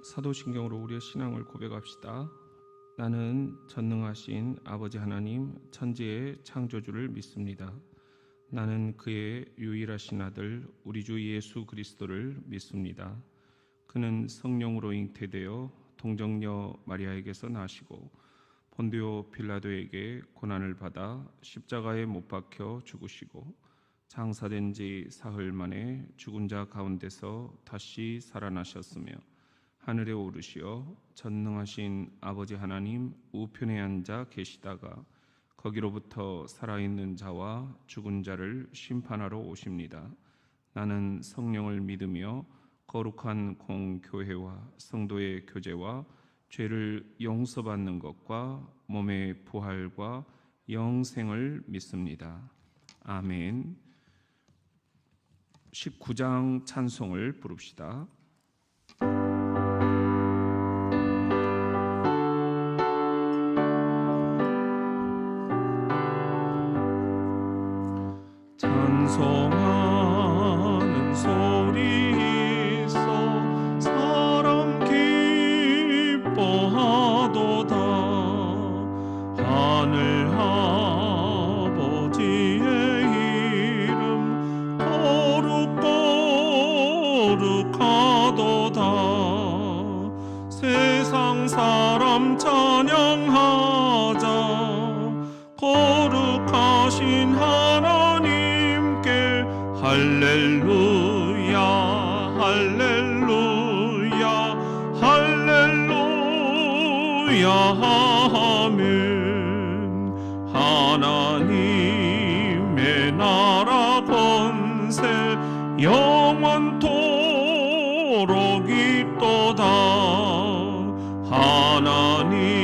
사도신경으로 우리의 신앙을 고백합시다. 나는 전능하신 아버지 하나님 천지의 창조주를 믿습니다. 나는 그의 유일하신 아들 우리 주 예수 그리스도를 믿습니다. 그는 성령으로 잉태되어 동정녀 마리아에게서 나시고 본디오 빌라도에게 고난을 받아 십자가에 못 박혀 죽으시고 장사된 지 사흘 만에 죽은 자 가운데서 다시 살아나셨으며 하늘에 오르시어 전능하신 아버지 하나님 우편에 앉아 계시다가 거기로부터 살아있는 자와 죽은 자를 심판하러 오십니다. 나는 성령을 믿으며 거룩한 공교회와 성도의 교제와 죄를 용서받는 것과 몸의 부활과 영생을 믿습니다. 아멘. 19장 찬송을 부릅시다. 찬송하는 소리 있어 사람 기뻐하도다. 하늘 아버지의 이름 거룩거룩하도다. 세상 사람 찬양하자. 거룩하신 하나님께 할렐루야 할렐루야 할렐루야 아멘. 하나님의 나라 권세 영원토록 있도다. 하나님의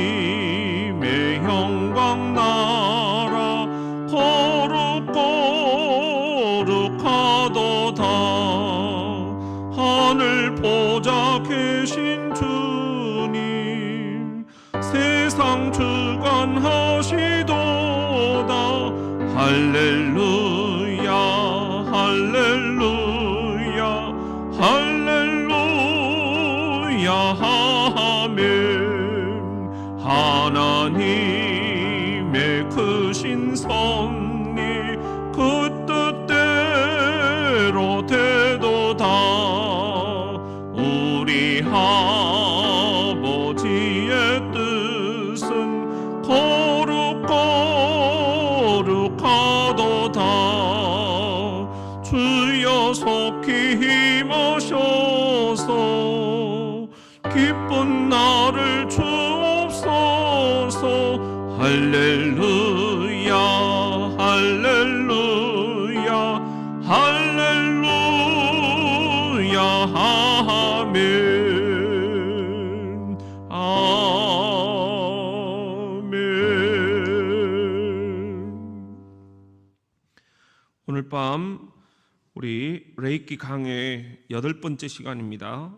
영광 나라 거룩거룩하도다. 하늘 보좌 계신 주님 세상 주관하시도다. 할렐루야 할렐루야 할렐루야 아멘. 하나님의 크신 섭리 그 뜻대로 되도다. 우리 아버지의 뜻은 거룩거룩하도다. 주여 속히 임하셔서 기쁜 나를 주옵소서. 할렐루야 할렐루야 할렐루야 아멘 아멘. 오늘 밤 우리 레이키 강의 8번째 시간입니다.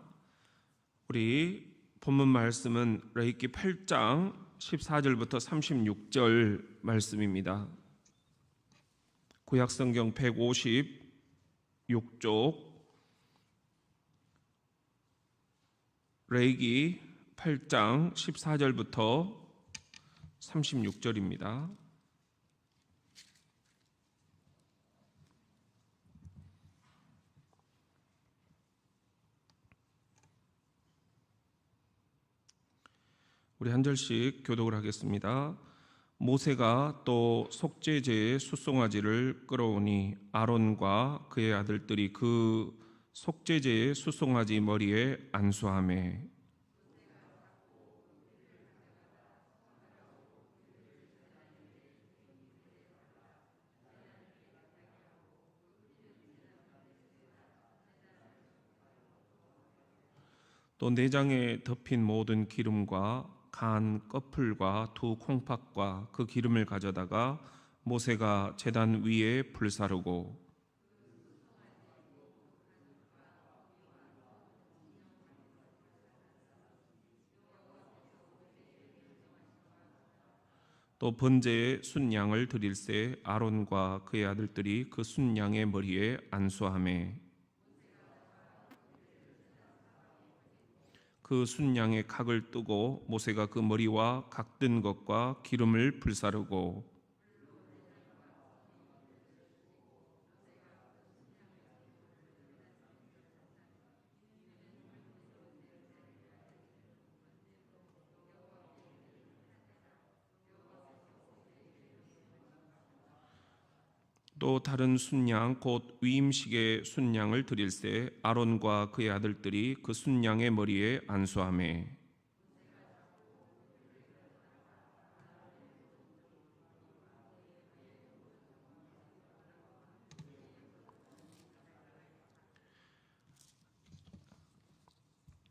우리 본문 말씀은 레이키 8장 14절부터 36절 말씀입니다. 구약성경 156쪽 레이기 8장 14절부터 36절입니다. 우리 한 절씩 교독을 하겠습니다. 모세가 또 속죄제의 숫송아지를 끌어오니 아론과 그의 아들들이 그 속죄제의 숫송아지 머리에 안수하매 또 내장에 덮인 모든 기름과 간 꺼풀과 두 콩팥과 그 기름을 가져다가 모세가 제단 위에 불사르고 또 번제의 순양을 드릴새 아론과 그의 아들들이 그 순양의 머리에 안수하매 그 순양의 각을 뜨고 모세가 그 머리와 각든 것과 기름을 불사르고 또 다른 순양 곧 위임식의 순양을 드릴새 아론과 그의 아들들이 그 순양의 머리에 안수하매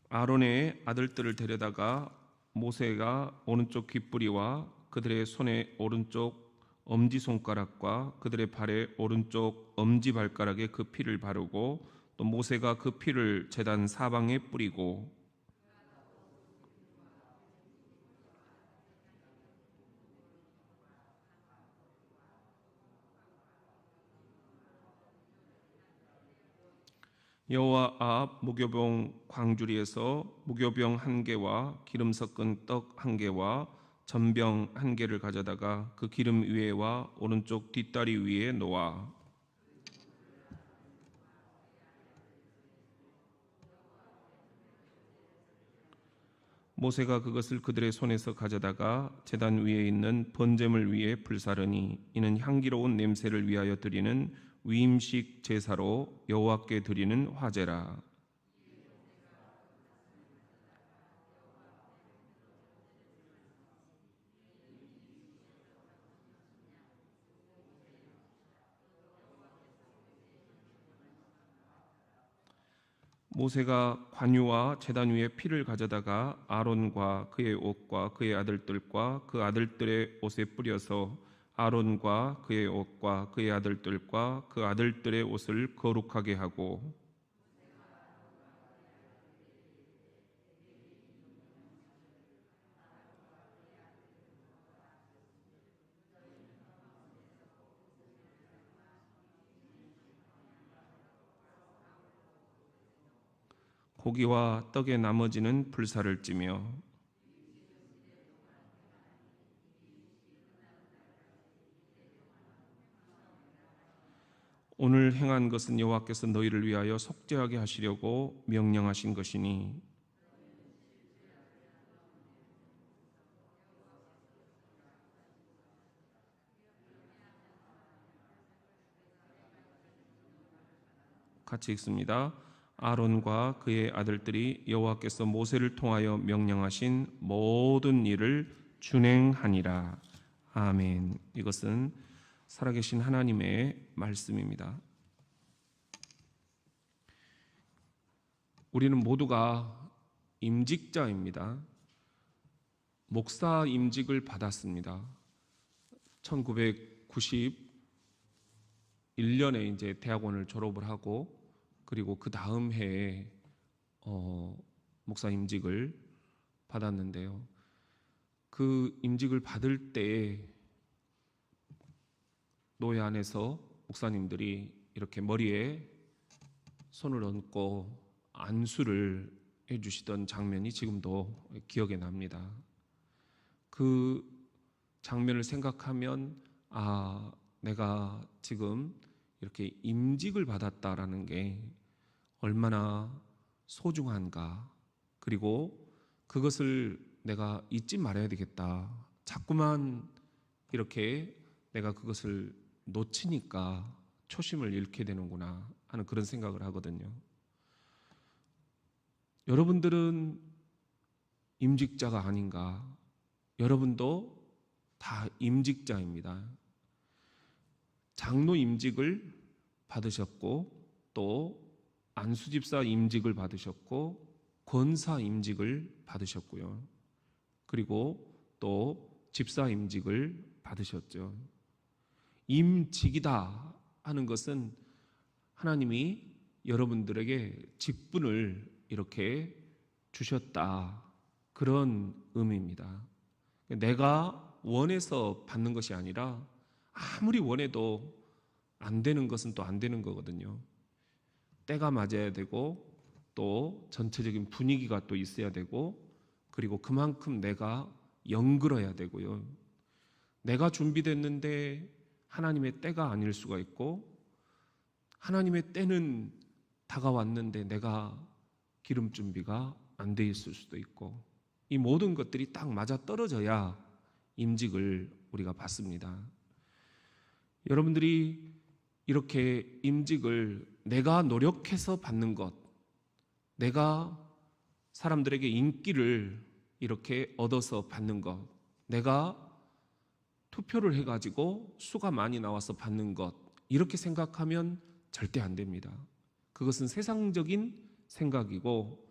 아론의 아들들을 데려다가 모세가 오른쪽 귓부리와 그들의 손의 오른쪽 엄지손가락과 그들의 발의 오른쪽 엄지발가락에 그 피를 바르고 또 모세가 그 피를 제단 사방에 뿌리고 여호와 앞 무교병 광주리에서 무교병 한 개와 기름 섞은 떡 한 개와 전병 한 개를 가져다가 그 기름 위에와 오른쪽 뒷다리 위에 놓아 모세가 그것을 그들의 손에서 가져다가 제단 위에 있는 번제물 위에 불사르니 이는 향기로운 냄새를 위하여 드리는 위임식 제사로 여호와께 드리는 화제라. 모세가 관유와 제단 위에 피를 가져다가 아론과 그의 옷과 그의 아들들과 그 아들들의 옷에 뿌려서 아론과 그의 옷과 그의 아들들과 그 아들들의 옷을 거룩하게 하고 고기와 떡의 나머지는 불사를 찌며 오늘 행한 것은 여호와께서 너희를 위하여 속죄하게 하시려고 명령하신 것이니 같이 읽습니다. 아론과 그의 아들들이 여호와께서 모세를 통하여 명령하신 모든 일을 준행하니라. 아멘. 이것은 살아계신 하나님의 말씀입니다. 우리는 모두가 임직자입니다. 목사 임직을 받았습니다. 1991년에 이제 대학원을 졸업을 하고 그리고 그 다음 해에 목사 임직을 받았는데요. 그 임직을 받을 때 노예 안에서 목사님들이 이렇게 머리에 손을 얹고 안수를 해주시던 장면이 지금도 기억에 납니다. 그 장면을 생각하면 내가 지금 이렇게 임직을 받았다라는 게 얼마나 소중한가, 그리고 그것을 내가 잊지 말아야 되겠다. 자꾸만 이렇게 내가 그것을 놓치니까 초심을 잃게 되는구나 하는 그런 생각을 하거든요. 여러분들은 임직자가 아닌가? 여러분도 다 임직자입니다. 장로 임직을 받으셨고 또 안수집사 임직을 받으셨고 권사 임직을 받으셨고요. 그리고 또 집사 임직을 받으셨죠. 임직이다 하는 것은 하나님이 여러분들에게 직분을 이렇게 주셨다, 그런 의미입니다. 내가 원해서 받는 것이 아니라 아무리 원해도 안 되는 것은 또 안 되는 거거든요. 때가 맞아야 되고 또 전체적인 분위기가 또 있어야 되고, 그리고 그만큼 내가 연그러야 되고요. 내가 준비됐는데 하나님의 때가 아닐 수가 있고, 하나님의 때는 다가왔는데 내가 기름 준비가 안 돼 있을 수도 있고, 이 모든 것들이 딱 맞아 떨어져야 임직을 우리가 받습니다. 여러분들이 이렇게 임직을 내가 노력해서 받는 것, 내가 사람들에게 인기를 이렇게 얻어서 받는 것, 내가 투표를 해가지고 수가 많이 나와서 받는 것, 이렇게 생각하면 절대 안 됩니다. 그것은 세상적인 생각이고,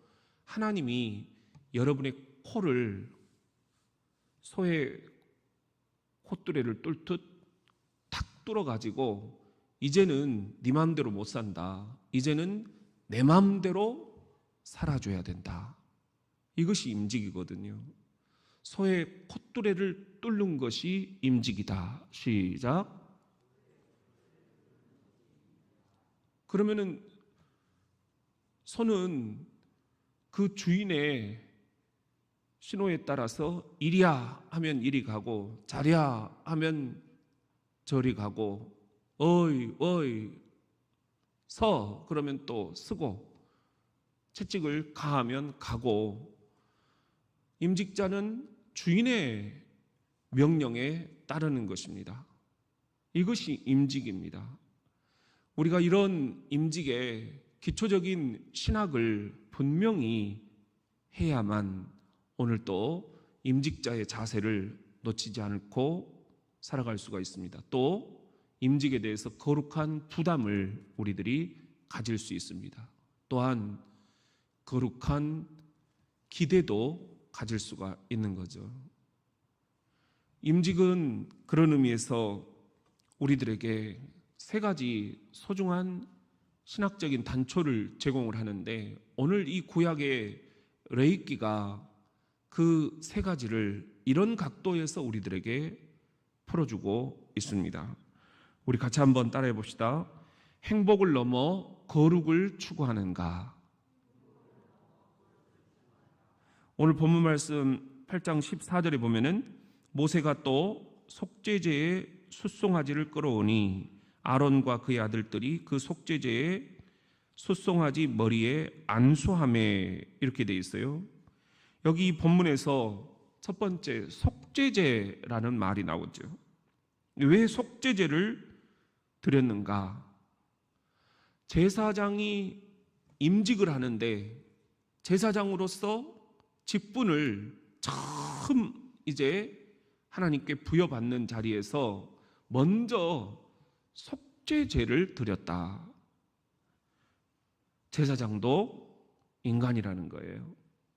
하나님이 여러분의 코를 소의 콧뚜레를 뚫듯 탁 뚫어가지고 이제는 네 마음대로 못 산다, 이제는 내 마음대로 살아줘야 된다, 이것이 임직이거든요. 소의 콧뚜레를 뚫는 것이 임직이다. 시작. 그러면은 소는 그 주인의 신호에 따라서 이리야 하면 이리 가고, 자랴 하면 저리 가고, 어이 어이 서 그러면 또 서고, 채찍을 가하면 가고, 임직자는 주인의 명령에 따르는 것입니다. 이것이 임직입니다. 우리가 이런 임직의 기초적인 신학을 분명히 해야만 오늘 또 임직자의 자세를 놓치지 않고 살아갈 수가 있습니다. 또 임직에 대해서 거룩한 부담을 우리들이 가질 수 있습니다. 또한 거룩한 기대도 가질 수가 있는 거죠. 임직은 그런 의미에서 우리들에게 세 가지 소중한 신학적인 단초를 제공을 하는데, 오늘 이 구약의 레위기가 그 세 가지를 이런 각도에서 우리들에게 풀어주고 있습니다. 우리 같이 한번 따라해 봅시다. 행복을 넘어 거룩을 추구하는가. 오늘 본문 말씀 8장 14절에 보면은 모세가 또 속죄제의 숫송아지를 끌어오니 아론과 그의 아들들이 그 속죄제의 숫송아지 머리에 안수하매, 이렇게 돼 있어요. 여기 본문에서 첫 번째 속죄제라는 말이 나오죠. 왜 속죄제를 드렸는가? 제사장이 임직을 하는데 제사장으로서 직분을 처음 이제 하나님께 부여받는 자리에서 먼저 속죄제를 드렸다. 제사장도 인간이라는 거예요.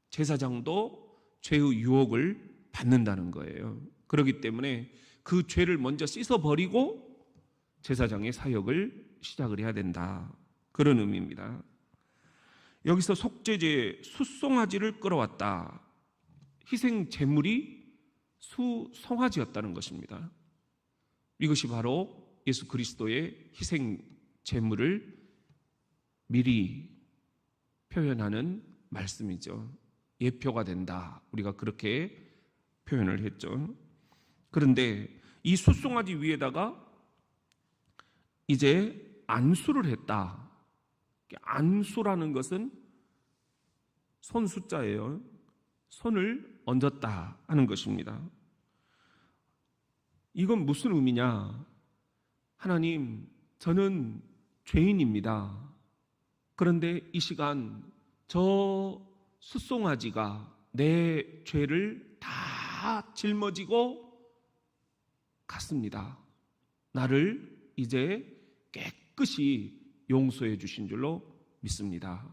제사장도 죄의 유혹을 받는다는 거예요. 그렇기 때문에 그 죄를 먼저 씻어버리고 제사장의 사역을 시작을 해야 된다, 그런 의미입니다. 여기서 속죄제 숫송아지를 끌어왔다. 희생 제물이 수송아지였다는 것입니다. 이것이 바로 예수 그리스도의 희생 제물을 미리 표현하는 말씀이죠. 예표가 된다, 우리가 그렇게 표현을 했죠. 그런데 이 숫송아지 위에다가 이제 안수를 했다. 안수라는 것은 손 숫자예요. 손을 얹었다 하는 것입니다. 이건 무슨 의미냐? 하나님, 저는 죄인입니다. 그런데 이 시간 저 숫송아지가 내 죄를 다 짊어지고 갔습니다. 나를 이제 깨끗이 용서해 주신 줄로 믿습니다.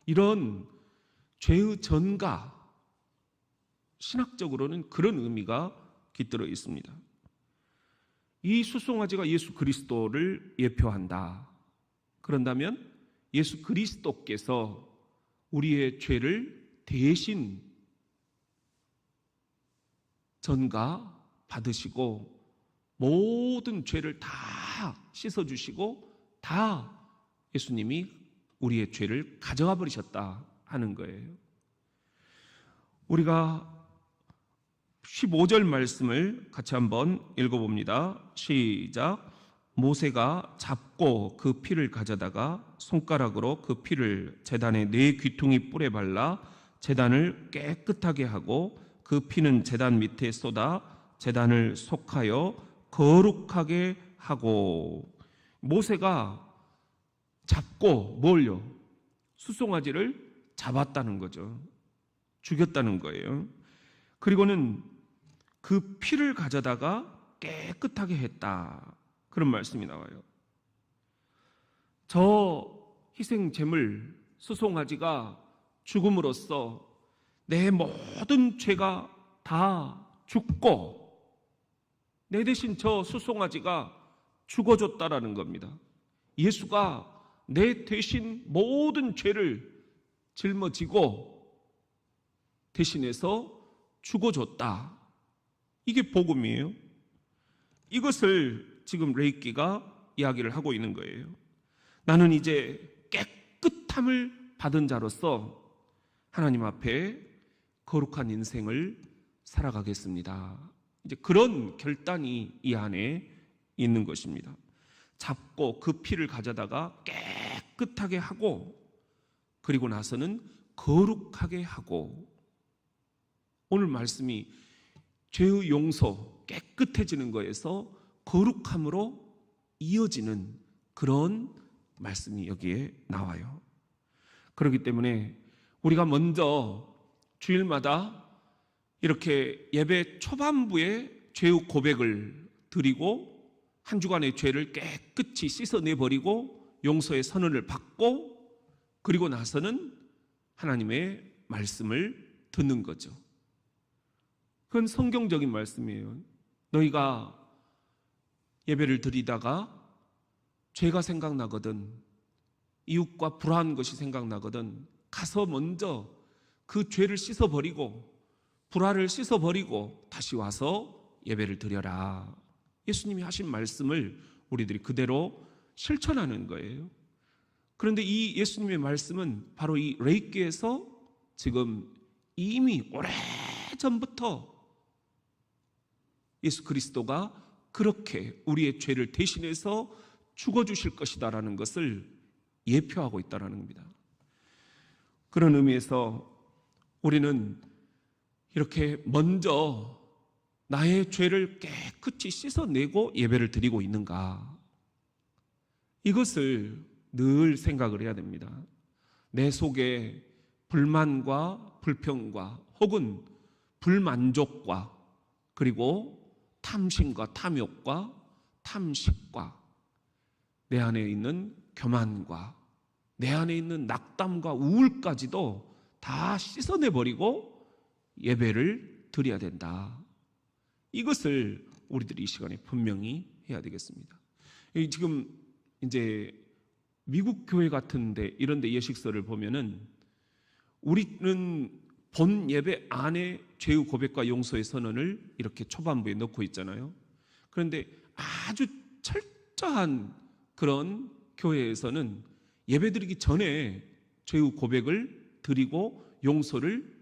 이런 죄의 전가, 신학적으로는 그런 의미가 깃들어 있습니다. 이 숫송아지가 예수 그리스도를 예표한다. 그런다면 예수 그리스도께서 우리의 죄를 대신 전가 받으시고 모든 죄를 다 씻어주시고 다 예수님이 우리의 죄를 가져가 버리셨다 하는 거예요. 우리가 15절 말씀을 같이 한번 읽어봅니다. 시작. 모세가 잡고 그 피를 가져다가 손가락으로 그 피를 제단의 네 귀퉁이 뿔에 발라 제단을 깨끗하게 하고 그 피는 제단 밑에 쏟아 제단을 속하여 거룩하게 하고. 모세가 잡고 뭘요? 수송아지를 잡았다는 거죠. 죽였다는 거예요. 그리고는 그 피를 가져다가 깨끗하게 했다, 그런 말씀이 나와요. 저 희생제물 수송아지가 죽음으로써 내 모든 죄가 다 죽고 내 대신 저 수송아지가 죽어줬다라는 겁니다. 예수가 내 대신 모든 죄를 짊어지고 대신해서 죽어줬다. 이게 복음이에요. 이것을 지금 레이기가 이야기를 하고 있는 거예요. 나는 이제 깨끗함을 받은 자로서 하나님 앞에 거룩한 인생을 살아가겠습니다. 이제 그런 결단이 이 안에 있는 것입니다. 잡고 그 피를 가져다가 깨끗하게 하고 그리고 나서는 거룩하게 하고. 오늘 말씀이 죄의 용서, 깨끗해지는 거에서 거룩함으로 이어지는 그런 말씀이 여기에 나와요. 그렇기 때문에 우리가 먼저 주일마다 이렇게 예배 초반부에 죄의 고백을 드리고 한 주간의 죄를 깨끗이 씻어내버리고 용서의 선언을 받고 그리고 나서는 하나님의 말씀을 듣는 거죠. 그건 성경적인 말씀이에요. 너희가 예배를 드리다가 죄가 생각나거든, 이웃과 불화한 것이 생각나거든 가서 먼저 그 죄를 씻어버리고 불화를 씻어버리고 다시 와서 예배를 드려라. 예수님이 하신 말씀을 우리들이 그대로 실천하는 거예요. 그런데 이 예수님의 말씀은 바로 이 레이기에서 지금 이미 오래전부터 예수 그리스도가 그렇게 우리의 죄를 대신해서 죽어주실 것이다라는 것을 예표하고 있다는 겁니다. 그런 의미에서 우리는 이렇게 먼저 나의 죄를 깨끗이 씻어내고 예배를 드리고 있는가, 이것을 늘 생각을 해야 됩니다. 내 속에 불만과 불평과 혹은 불만족과 그리고 탐심과 탐욕과 탐식과 내 안에 있는 교만과 내 안에 있는 낙담과 우울까지도 다 씻어내버리고 예배를 드려야 된다. 이것을 우리들이 이 시간에 분명히 해야 되겠습니다. 지금 이제 미국 교회 같은데 이런데 예식서를 보면은 우리는 본 예배 안에 죄의 고백과 용서의 선언을 이렇게 초반부에 넣고 있잖아요. 그런데 아주 철저한 그런 교회에서는 예배드리기 전에 죄의 고백을 드리고 용서를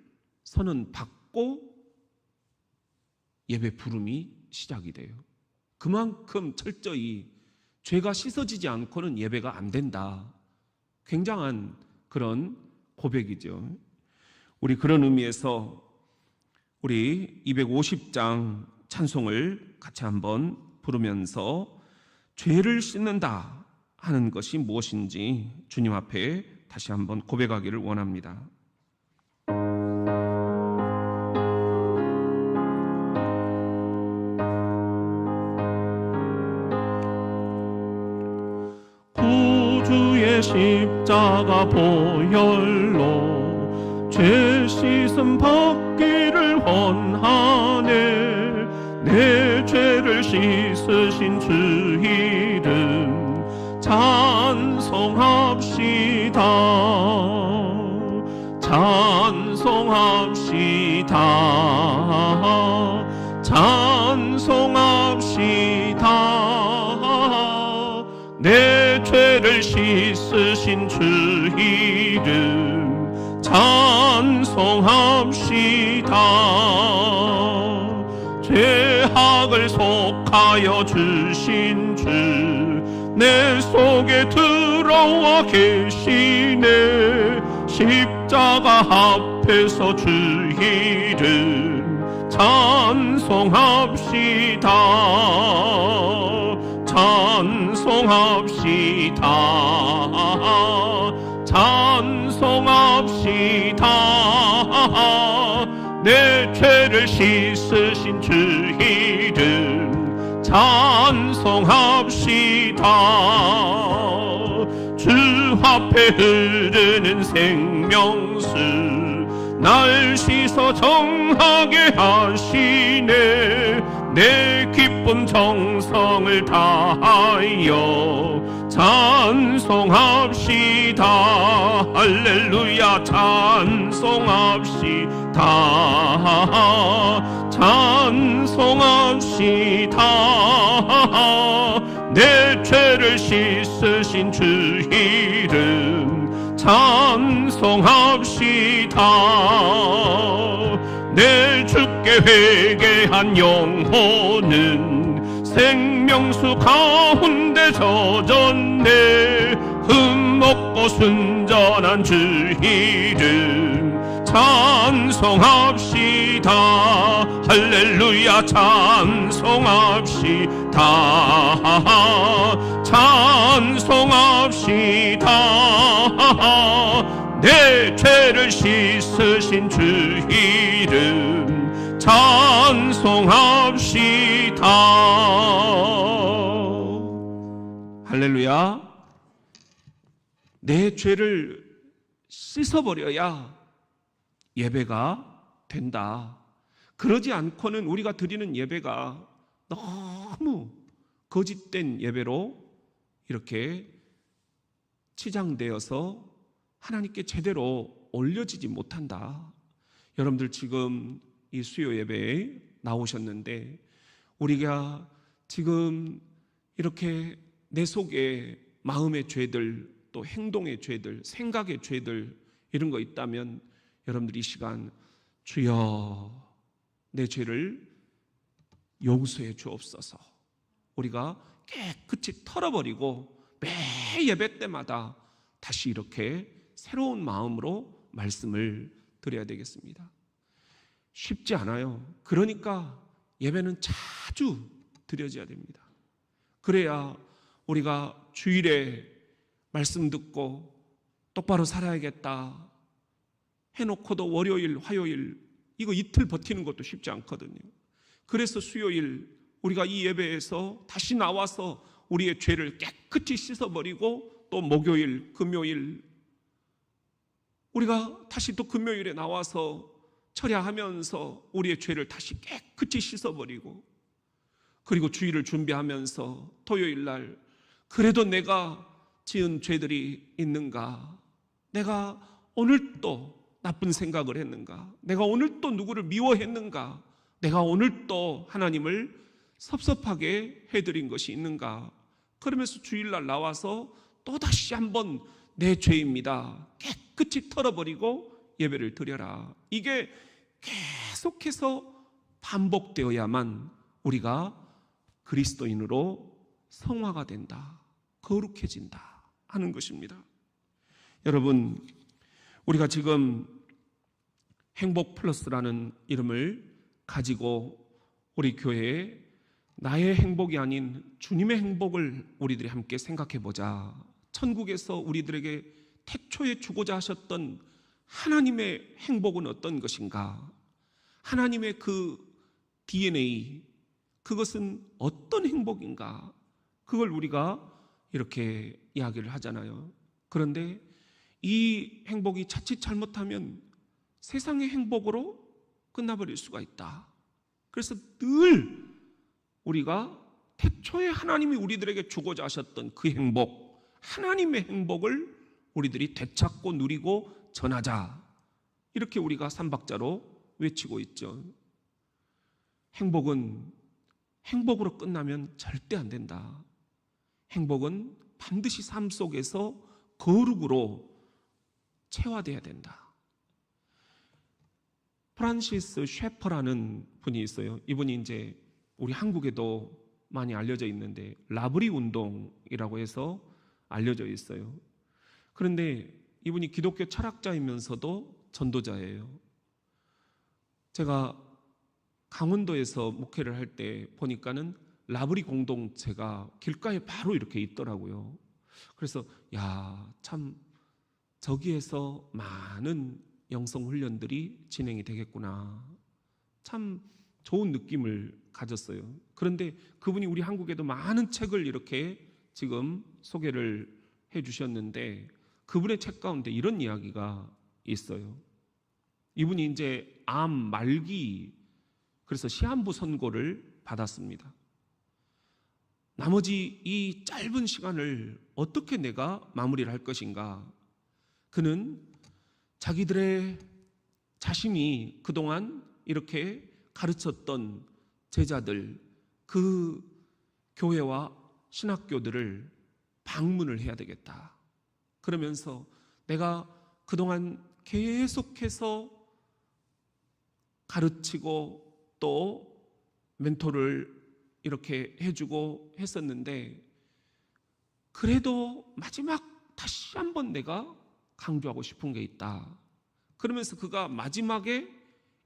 선언받고 예배 부름이 시작이 돼요. 그만큼 철저히 죄가 씻어지지 않고는 예배가 안 된다. 굉장한 그런 고백이죠. 우리 그런 의미에서 우리 250장 찬송을 같이 한번 부르면서 죄를 씻는다 하는 것이 무엇인지 주님 앞에 다시 한번 고백하기를 원합니다. 구주의 십자가 보혈로 죄 씻음 받기를 원하네. 내 죄를 씻으신 주 이름 찬송합시다. 찬송합시다. 찬송합시다. 내 죄를 죄를 씻으신 주 이름 찬송합시다. 죄악을 속하여 주신 주 내 속에 들어와 계시네. 십자가 앞에서 주 이름 찬송합시다. 찬송합시다. 찬송합시다. 내 죄를 씻으신 주 이름 찬송합시다. 주 앞에 흐르는 생명수 날 씻어 정하게 하시네. 내 기쁨 정성을 다하여 찬송합시다. 할렐루야 찬송합시다. 찬송합시다. 내 죄를 씻으신 주 이름 찬송합시다. 내 주께 회개한 영혼은 생명수 가운데 젖었네. 흠없고 순전한 주 이름 찬송합시다. 할렐루야 찬송합시다. 찬송합시다. 내 죄를 씻으신 주 이름 찬송합시다. 할렐루야. 내 죄를 씻어버려야 예배가 된다. 그러지 않고는 우리가 드리는 예배가 너무 거짓된 예배로 이렇게 치장되어서 하나님께 제대로 올려지지 못한다. 여러분들 지금 이 수요 예배에 나오셨는데 우리가 지금 이렇게 내 속에 마음의 죄들, 또 행동의 죄들, 생각의 죄들 이런 거 있다면 여러분들 이 시간 주여 내 죄를 용서해 주옵소서. 우리가 깨끗이 털어버리고 매 예배 때마다 다시 이렇게 새로운 마음으로 말씀을 드려야 되겠습니다. 쉽지 않아요. 그러니까 예배는 자주 드려져야 됩니다. 그래야 우리가 주일에 말씀 듣고 똑바로 살아야겠다 해놓고도 월요일, 화요일 이거 이틀 버티는 것도 쉽지 않거든요. 그래서 수요일 우리가 이 예배에서 다시 나와서 우리의 죄를 깨끗이 씻어버리고 또 목요일, 금요일 우리가 다시 또 금요일에 나와서 철야하면서 우리의 죄를 다시 깨끗이 씻어버리고 그리고 주일을 준비하면서 토요일 날 그래도 내가 지은 죄들이 있는가? 내가 오늘 또 나쁜 생각을 했는가? 내가 오늘 또 누구를 미워했는가? 내가 오늘 또 하나님을 섭섭하게 해드린 것이 있는가? 그러면서 주일날 나와서 또다시 한번 내 죄입니다 깨끗이 털어버리고 예배를 드려라. 이게 계속해서 반복되어야만 우리가 그리스도인으로 성화가 된다, 거룩해진다 하는 것입니다. 여러분, 우리가 지금 행복 플러스라는 이름을 가지고 우리 교회에 나의 행복이 아닌 주님의 행복을 우리들이 함께 생각해 보자. 천국에서 우리들에게 태초에 주고자 하셨던 하나님의 행복은 어떤 것인가? 하나님의 그 DNA, 그것은 어떤 행복인가? 그걸 우리가 이렇게 이야기를 하잖아요. 그런데 이 행복이 자칫 잘못하면 세상의 행복으로 끝나버릴 수가 있다. 그래서 늘 우리가 태초에 하나님이 우리들에게 주고자 하셨던 그 행복, 하나님의 행복을 우리들이 되찾고 누리고 전하자. 이렇게 우리가 삼박자로 외치고 있죠. 행복은 행복으로 끝나면 절대 안 된다. 행복은 반드시 삶 속에서 거룩으로 체화돼야 된다. 프란시스 셰퍼라는 분이 있어요. 이분이 이제 우리 한국에도 많이 알려져 있는데 라브리 운동이라고 해서 알려져 있어요. 그런데 이분이 기독교 철학자이면서도 전도자예요. 제가 강원도에서 목회를 할 때 보니까는 라브리 공동체가 길가에 바로 이렇게 있더라고요. 그래서 참 저기에서 많은 영성 훈련들이 진행이 되겠구나. 참 좋은 느낌을 가졌어요. 그런데 그분이 우리 한국에도 많은 책을 이렇게 지금 소개를 해 주셨는데 그분의 책 가운데 이런 이야기가 있어요. 이분이 이제 암 말기, 그래서 시한부 선고를 받았습니다. 나머지 이 짧은 시간을 어떻게 내가 마무리를 할 것인가. 그는 자기들의 자신이 그동안 이렇게 가르쳤던 제자들, 그 교회와 신학교들을 방문을 해야 되겠다. 그러면서 내가 그동안 계속해서 가르치고 또 멘토를 이렇게 해주고 했었는데 그래도 마지막 다시 한번 내가 강조하고 싶은 게 있다. 그러면서 그가 마지막에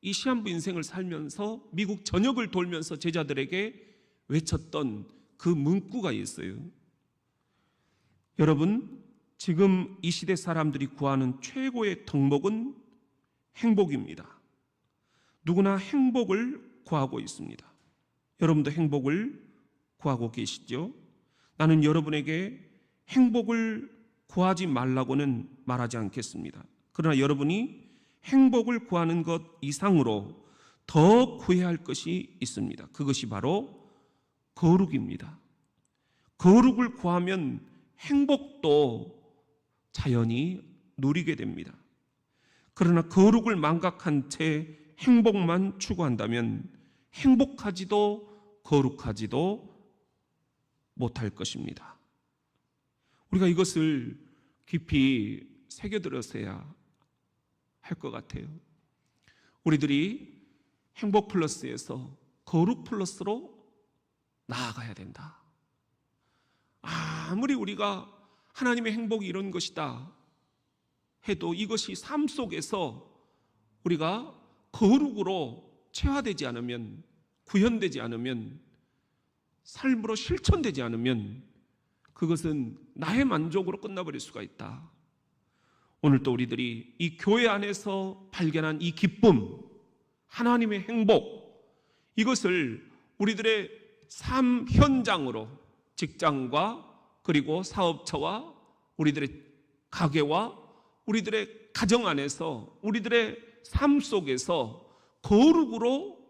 이 시한부 인생을 살면서 미국 전역을 돌면서 제자들에게 외쳤던 그 문구가 있어요. 여러분, 지금 이 시대 사람들이 구하는 최고의 덕목은 행복입니다. 누구나 행복을 구하고 있습니다. 여러분도 행복을 구하고 계시죠? 나는 여러분에게 행복을 구하지 말라고는 말하지 않겠습니다. 그러나 여러분이 행복을 구하는 것 이상으로 더 구해야 할 것이 있습니다. 그것이 바로 거룩입니다. 거룩을 구하면 행복도 자연히 누리게 됩니다. 그러나 거룩을 망각한 채 행복만 추구한다면 행복하지도 거룩하지도 못할 것입니다. 우리가 이것을 깊이 새겨들었어야 할 것 같아요. 우리들이 행복 플러스에서 거룩 플러스로 나아가야 된다. 아무리 우리가 하나님의 행복이 이런 것이다 해도 이것이 삶 속에서 우리가 거룩으로 체화되지 않으면, 구현되지 않으면, 삶으로 실천되지 않으면 그것은 나의 만족으로 끝나버릴 수가 있다. 오늘 또 우리들이 이 교회 안에서 발견한 이 기쁨, 하나님의 행복, 이것을 우리들의 삶 현장으로, 직장과 그리고 사업처와 우리들의 가게와 우리들의 가정 안에서, 우리들의 삶 속에서 거룩으로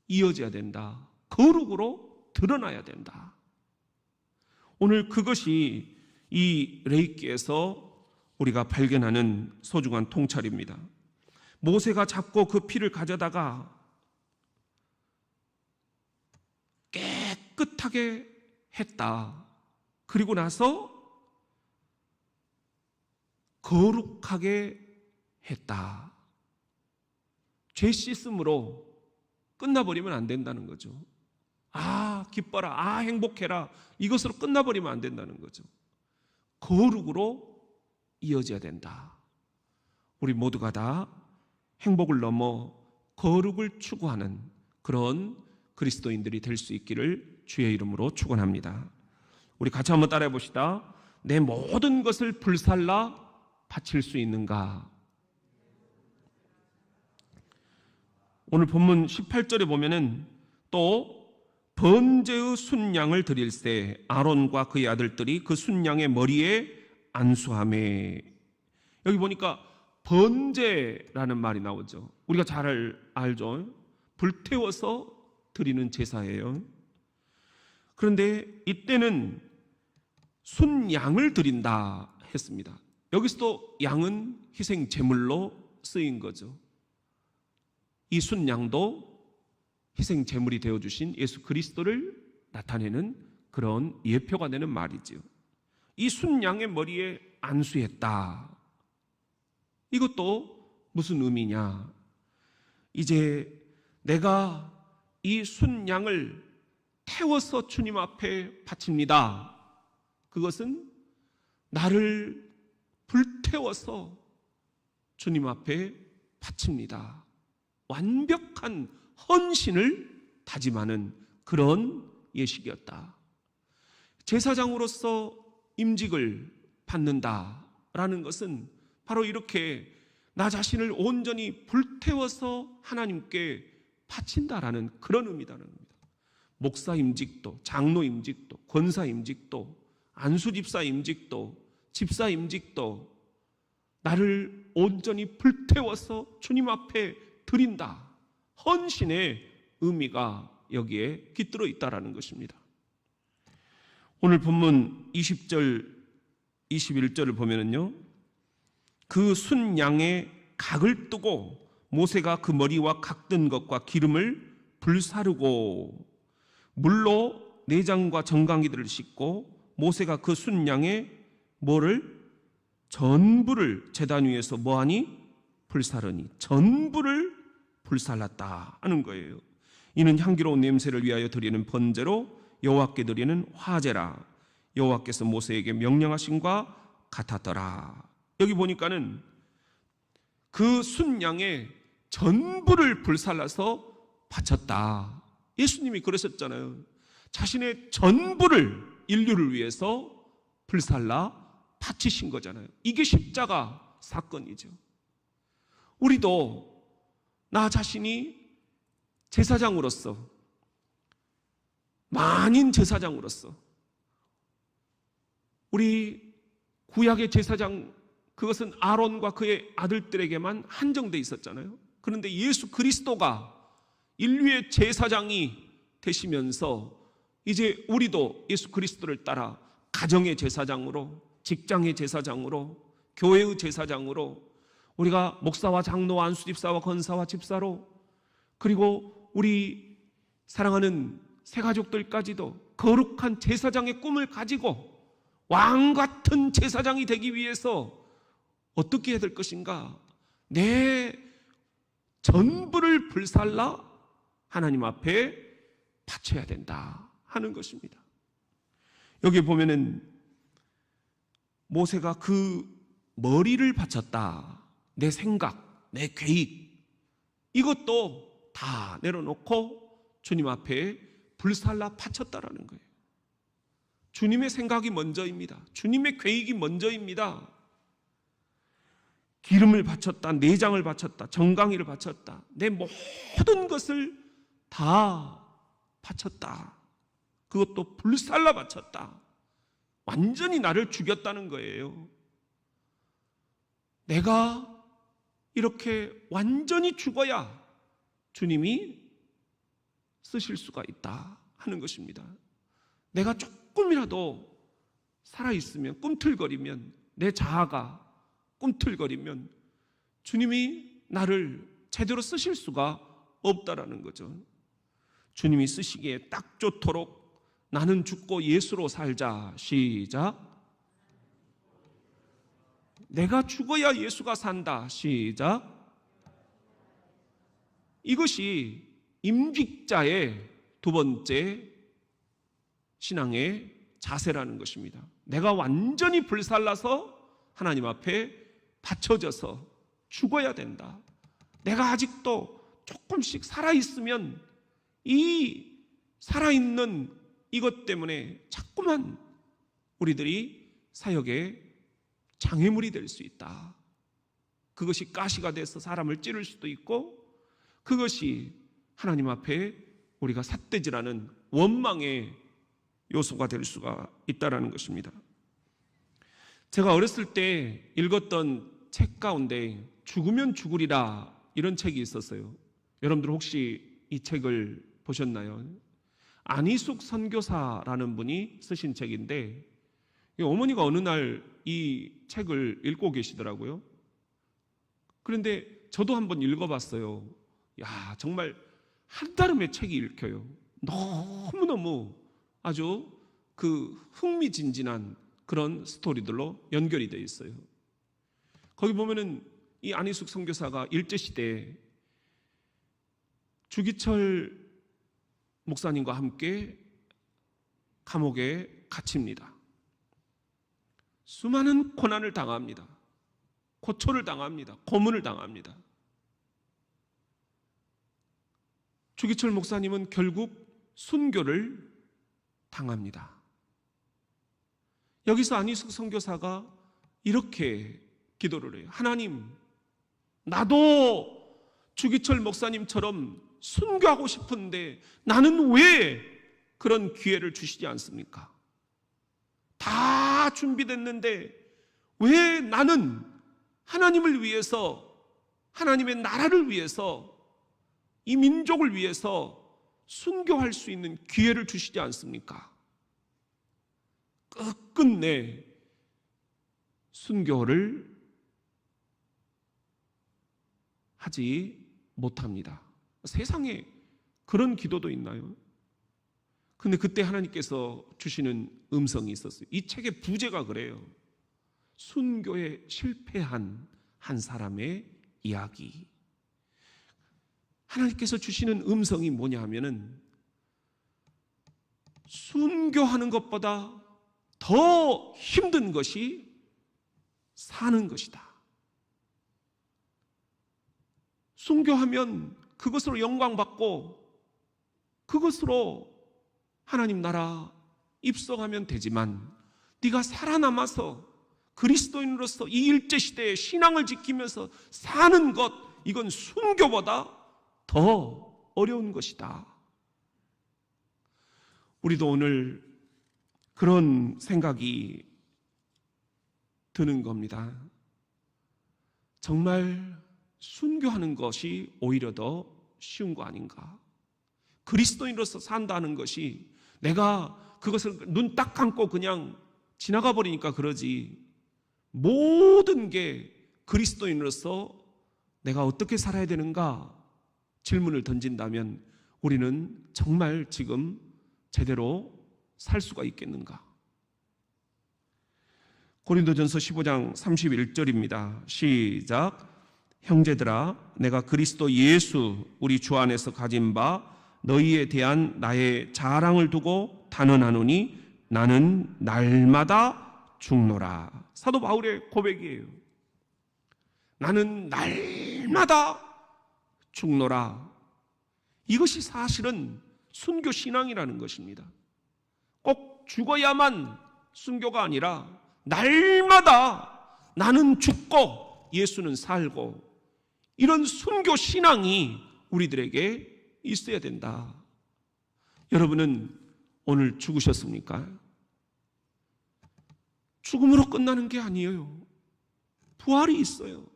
이어져야 된다. 거룩으로 드러나야 된다. 오늘 그것이 이 레이기에서 우리가 발견하는 소중한 통찰입니다. 모세가 잡고 그 피를 가져다가 깨끗하게 했다. 그리고 나서 거룩하게 했다. 죄 씻음으로 끝나버리면 안 된다는 거죠. 기뻐라, 행복해라, 이것으로 끝나버리면 안 된다는 거죠. 거룩으로 이어져야 된다. 우리 모두가 다 행복을 넘어 거룩을 추구하는 그런 그리스도인들이 될 수 있기를 주의 이름으로 축원합니다. 우리 같이 한번 따라해 봅시다. 내 모든 것을 불살라 바칠 수 있는가? 오늘 본문 18절에 보면은 또 번제의 순양을 드릴새 아론과 그의 아들들이 그 순양의 머리에 안수하매. 여기 보니까 번제라는 말이 나오죠. 우리가 잘 알죠. 불태워서 드리는 제사예요. 그런데 이때는 순양을 드린다 했습니다. 여기서도 양은 희생 제물로 쓰인 거죠. 이 순양도 희생 제물이 되어주신 예수 그리스도를 나타내는 그런 예표가 되는 말이지요. 이 순양의 머리에 안수했다. 이것도 무슨 의미냐? 이제 내가 이 순양을 태워서 주님 앞에 바칩니다. 그것은 나를 불태워서 주님 앞에 바칩니다. 완벽한 헌신을 다짐하는 그런 예식이었다. 제사장으로서 임직을 받는다라는 것은 바로 이렇게 나 자신을 온전히 불태워서 하나님께 바친다라는 그런 의미라는 겁니다. 목사 임직도, 장로 임직도, 권사 임직도, 안수집사 임직도, 집사 임직도 나를 온전히 불태워서 주님 앞에 드린다. 헌신의 의미가 여기에 깃들어 있다라는 것입니다. 오늘 본문 20절, 21절을 보면은요, 그 순양의 각을 뜨고 모세가 그 머리와 각든 것과 기름을 불사르고 물로 내장과 정강이들을 씻고 모세가 그 순양의 뭐를 전부를 제단 위에서 뭐하니? 불사르니 전부를 불살랐다 하는 거예요. 이는 향기로운 냄새를 위하여 드리는 번제로 여호와께 드리는 화제라. 여호와께서 모세에게 명령하신과 같았더라. 여기 보니까는 그 순양의 전부를 불살라서 바쳤다. 예수님이 그러셨잖아요. 자신의 전부를 인류를 위해서 불살라 바치신 거잖아요. 이게 십자가 사건이죠. 우리도 나 자신이 제사장으로서, 만인 제사장으로서, 우리 구약의 제사장, 그것은 아론과 그의 아들들에게만 한정돼 있었잖아요. 그런데 예수 그리스도가 인류의 제사장이 되시면서 이제 우리도 예수 그리스도를 따라 가정의 제사장으로, 직장의 제사장으로, 교회의 제사장으로, 우리가 목사와 장로와 안수집사와 권사와 집사로, 그리고 우리 사랑하는 새가족들까지도 거룩한 제사장의 꿈을 가지고 왕 같은 제사장이 되기 위해서 어떻게 해야 될 것인가? 내 전부를 불살라 하나님 앞에 바쳐야 된다 하는 것입니다. 여기 보면은 모세가 그 머리를 바쳤다. 내 생각, 내 계획, 이것도 다 내려놓고 주님 앞에 불살라 바쳤다라는 거예요. 주님의 생각이 먼저입니다. 주님의 계획이 먼저입니다. 기름을 바쳤다, 내장을 바쳤다, 정강이를 바쳤다, 내 모든 것을 다 바쳤다. 그것도 불살라 바쳤다. 완전히 나를 죽였다는 거예요. 내가 이렇게 완전히 죽어야 주님이 쓰실 수가 있다 하는 것입니다. 내가 조금이라도 살아있으면, 꿈틀거리면, 내 자아가 꿈틀거리면 주님이 나를 제대로 쓰실 수가 없다라는 거죠. 주님이 쓰시기에 딱 좋도록 나는 죽고 예수로 살자. 시작. 내가 죽어야 예수가 산다. 시작. 이것이 임직자의 두 번째 신앙의 자세라는 것입니다. 내가 완전히 불살라서 하나님 앞에 바쳐져서 죽어야 된다. 내가 아직도 조금씩 살아있으면 이 살아있는 이것 때문에 자꾸만 우리들이 사역에 장애물이 될 수 있다. 그것이 가시가 돼서 사람을 찌를 수도 있고, 그것이 하나님 앞에 우리가 삿대질하는 원망의 요소가 될 수가 있다는 것입니다. 제가 어렸을 때 읽었던 책 가운데 죽으면 죽으리라 이런 책이 있었어요. 여러분들 혹시 이 책을 보셨나요? 안희숙 선교사라는 분이 쓰신 책인데, 어머니가 어느 날 이 책을 읽고 계시더라고요. 그런데 저도 한번 읽어봤어요. 야, 정말 한달음에 책이 읽혀요. 너무너무 아주 그 흥미진진한 그런 스토리들로 연결이 되어 있어요. 거기 보면은 이 안희숙 선교사가 일제시대에 주기철 목사님과 함께 감옥에 갇힙니다. 수많은 고난을 당합니다. 고초를 당합니다. 고문을 당합니다. 주기철 목사님은 결국 순교를 당합니다. 여기서 안희숙 선교사가 이렇게 기도를 해요. 하나님, 나도 주기철 목사님처럼 순교하고 싶은데 나는 왜 그런 기회를 주시지 않습니까? 다 준비됐는데 왜 나는 하나님을 위해서, 하나님의 나라를 위해서, 이 민족을 위해서 순교할 수 있는 기회를 주시지 않습니까? 끝끝내 순교를 하지 못합니다. 세상에 그런 기도도 있나요? 근데 그때 하나님께서 주시는 음성이 있었어요. 이 책의 부제가 그래요. 순교에 실패한 한 사람의 이야기. 하나님께서 주시는 음성이 뭐냐 하면은 순교하는 것보다 더 힘든 것이 사는 것이다. 순교하면 그것으로 영광받고 그것으로 하나님 나라 입성하면 되지만 네가 살아남아서 그리스도인으로서 이 일제시대의 신앙을 지키면서 사는 것, 이건 순교보다 더 어려운 것이다. 우리도 오늘 그런 생각이 드는 겁니다. 정말 순교하는 것이 오히려 더 쉬운 거 아닌가? 그리스도인으로서 산다는 것이 내가 그것을 눈 딱 감고 그냥 지나가 버리니까 그러지, 모든 게 그리스도인으로서 내가 어떻게 살아야 되는가 질문을 던진다면 우리는 정말 지금 제대로 살 수가 있겠는가? 고린도전서 15장 31절입니다. 시작. 형제들아, 내가 그리스도 예수 우리 주 안에서 가진 바 너희에 대한 나의 자랑을 두고 단언하노니 나는 날마다 죽노라. 사도 바울의 고백이에요. 나는 날마다 죽노라. 이것이 사실은 순교 신앙이라는 것입니다. 꼭 죽어야만 순교가 아니라 날마다 나는 죽고 예수는 살고, 이런 순교 신앙이 우리들에게 있어야 된다. 여러분은 오늘 죽으셨습니까? 죽음으로 끝나는 게 아니에요. 부활이 있어요.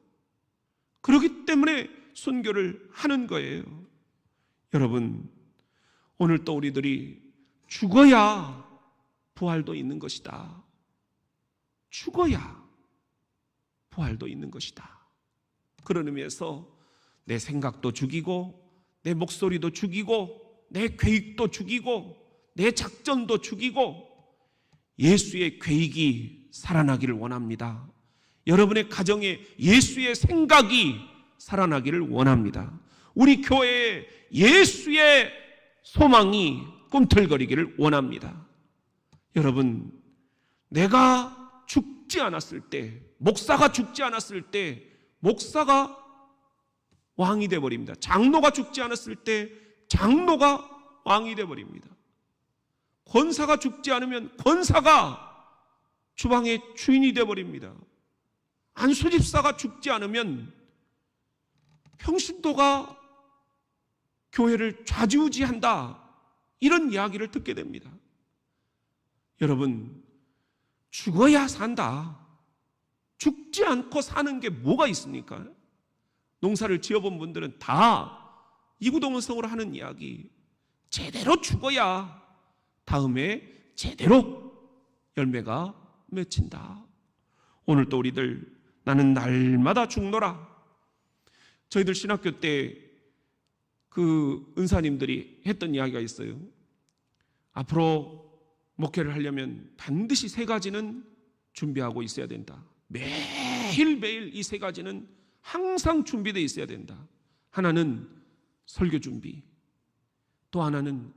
그렇기 때문에 순교를 하는 거예요. 여러분, 오늘 또 우리들이 죽어야 부활도 있는 것이다. 죽어야 부활도 있는 것이다. 그런 의미에서 내 생각도 죽이고, 내 목소리도 죽이고, 내 계획도 죽이고, 내 작전도 죽이고, 예수의 계획이 살아나기를 원합니다. 여러분의 가정에 예수의 생각이 살아나기를 원합니다. 우리 교회에 예수의 소망이 꿈틀거리기를 원합니다. 여러분, 내가 죽지 않았을 때, 목사가 죽지 않았을 때 목사가 왕이 되어버립니다. 장로가 죽지 않았을 때 장로가 왕이 되어버립니다. 권사가 죽지 않으면 권사가 주방의 주인이 되어버립니다. 안수집사가 죽지 않으면 평신도가 교회를 좌지우지한다, 이런 이야기를 듣게 됩니다. 여러분, 죽어야 산다. 죽지 않고 사는 게 뭐가 있습니까? 농사를 지어본 분들은 다 이구동성으로 하는 이야기, 제대로 죽어야 다음에 제대로 열매가 맺힌다. 오늘 또 우리들 나는 날마다 죽노라. 저희들 신학교 때 그 은사님들이 했던 이야기가 있어요. 앞으로 목회를 하려면 반드시 세 가지는 준비하고 있어야 된다. 매일매일 이 세 가지는 항상 준비되어 있어야 된다. 하나는 설교 준비, 또 하나는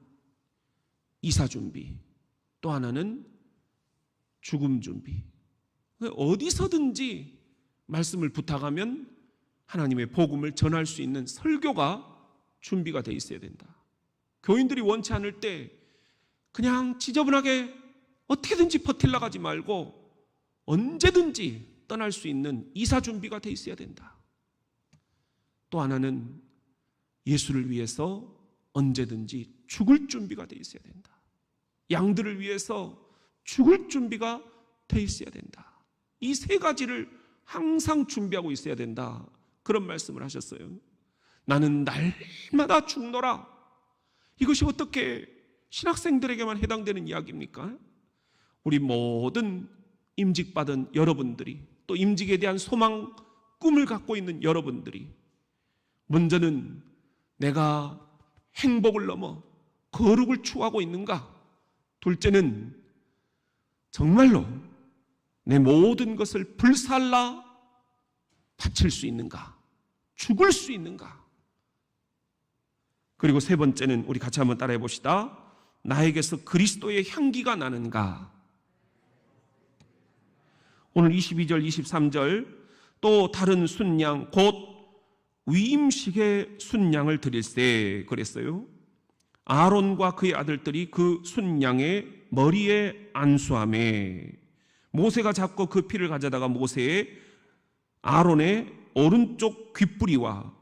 이사 준비, 또 하나는 죽음 준비. 어디서든지 말씀을 부탁하면 하나님의 복음을 전할 수 있는 설교가 준비가 되어 있어야 된다. 교인들이 원치 않을 때 그냥 지저분하게 어떻게든지 버틸라 가지 말고 언제든지 떠날 수 있는 이사 준비가 되어 있어야 된다. 또 하나는 예수를 위해서 언제든지 죽을 준비가 되어 있어야 된다. 양들을 위해서 죽을 준비가 되어 있어야 된다. 이 세 가지를 항상 준비하고 있어야 된다. 그런 말씀을 하셨어요. 나는 날마다 죽노라. 이것이 어떻게 신학생들에게만 해당되는 이야기입니까? 우리 모든 임직받은 여러분들이, 또 임직에 대한 소망, 꿈을 갖고 있는 여러분들이 먼저는 내가 행복을 넘어 거룩을 추구하고 있는가? 둘째는 정말로 내 모든 것을 불살라 바칠 수 있는가? 죽을 수 있는가? 그리고 세 번째는 우리 같이 한번 따라해 봅시다. 나에게서 그리스도의 향기가 나는가? 오늘 22절, 23절 또 다른 순양 곧 위임식의 순양을 드릴세 그랬어요. 아론과 그의 아들들이 그 순양의 머리에 안수하매 모세가 잡고 그 피를 가져다가 아론의 오른쪽 귓뿌리와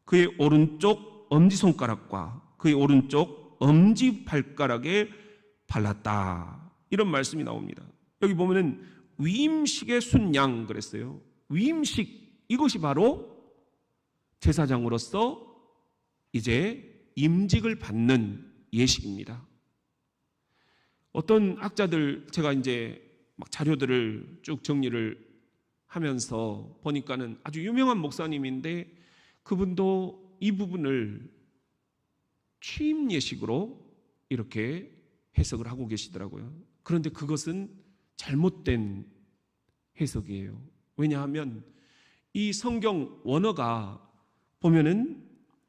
그의 오른쪽 엄지손가락과 그의 오른쪽 엄지발가락에 발랐다. 이런 말씀이 나옵니다. 여기 보면은 위임식의 순양 그랬어요. 위임식, 이것이 바로 제사장으로서 이제 임직을 받는 예식입니다. 어떤 학자들, 제가 이제 막 자료들을 쭉 정리를 하면서 보니까는 아주 유명한 목사님인데 그분도 이 부분을 취임 예식으로 이렇게 해석을 하고 계시더라고요. 그런데 그것은 잘못된 해석이에요. 왜냐하면 이 성경 원어가 보면은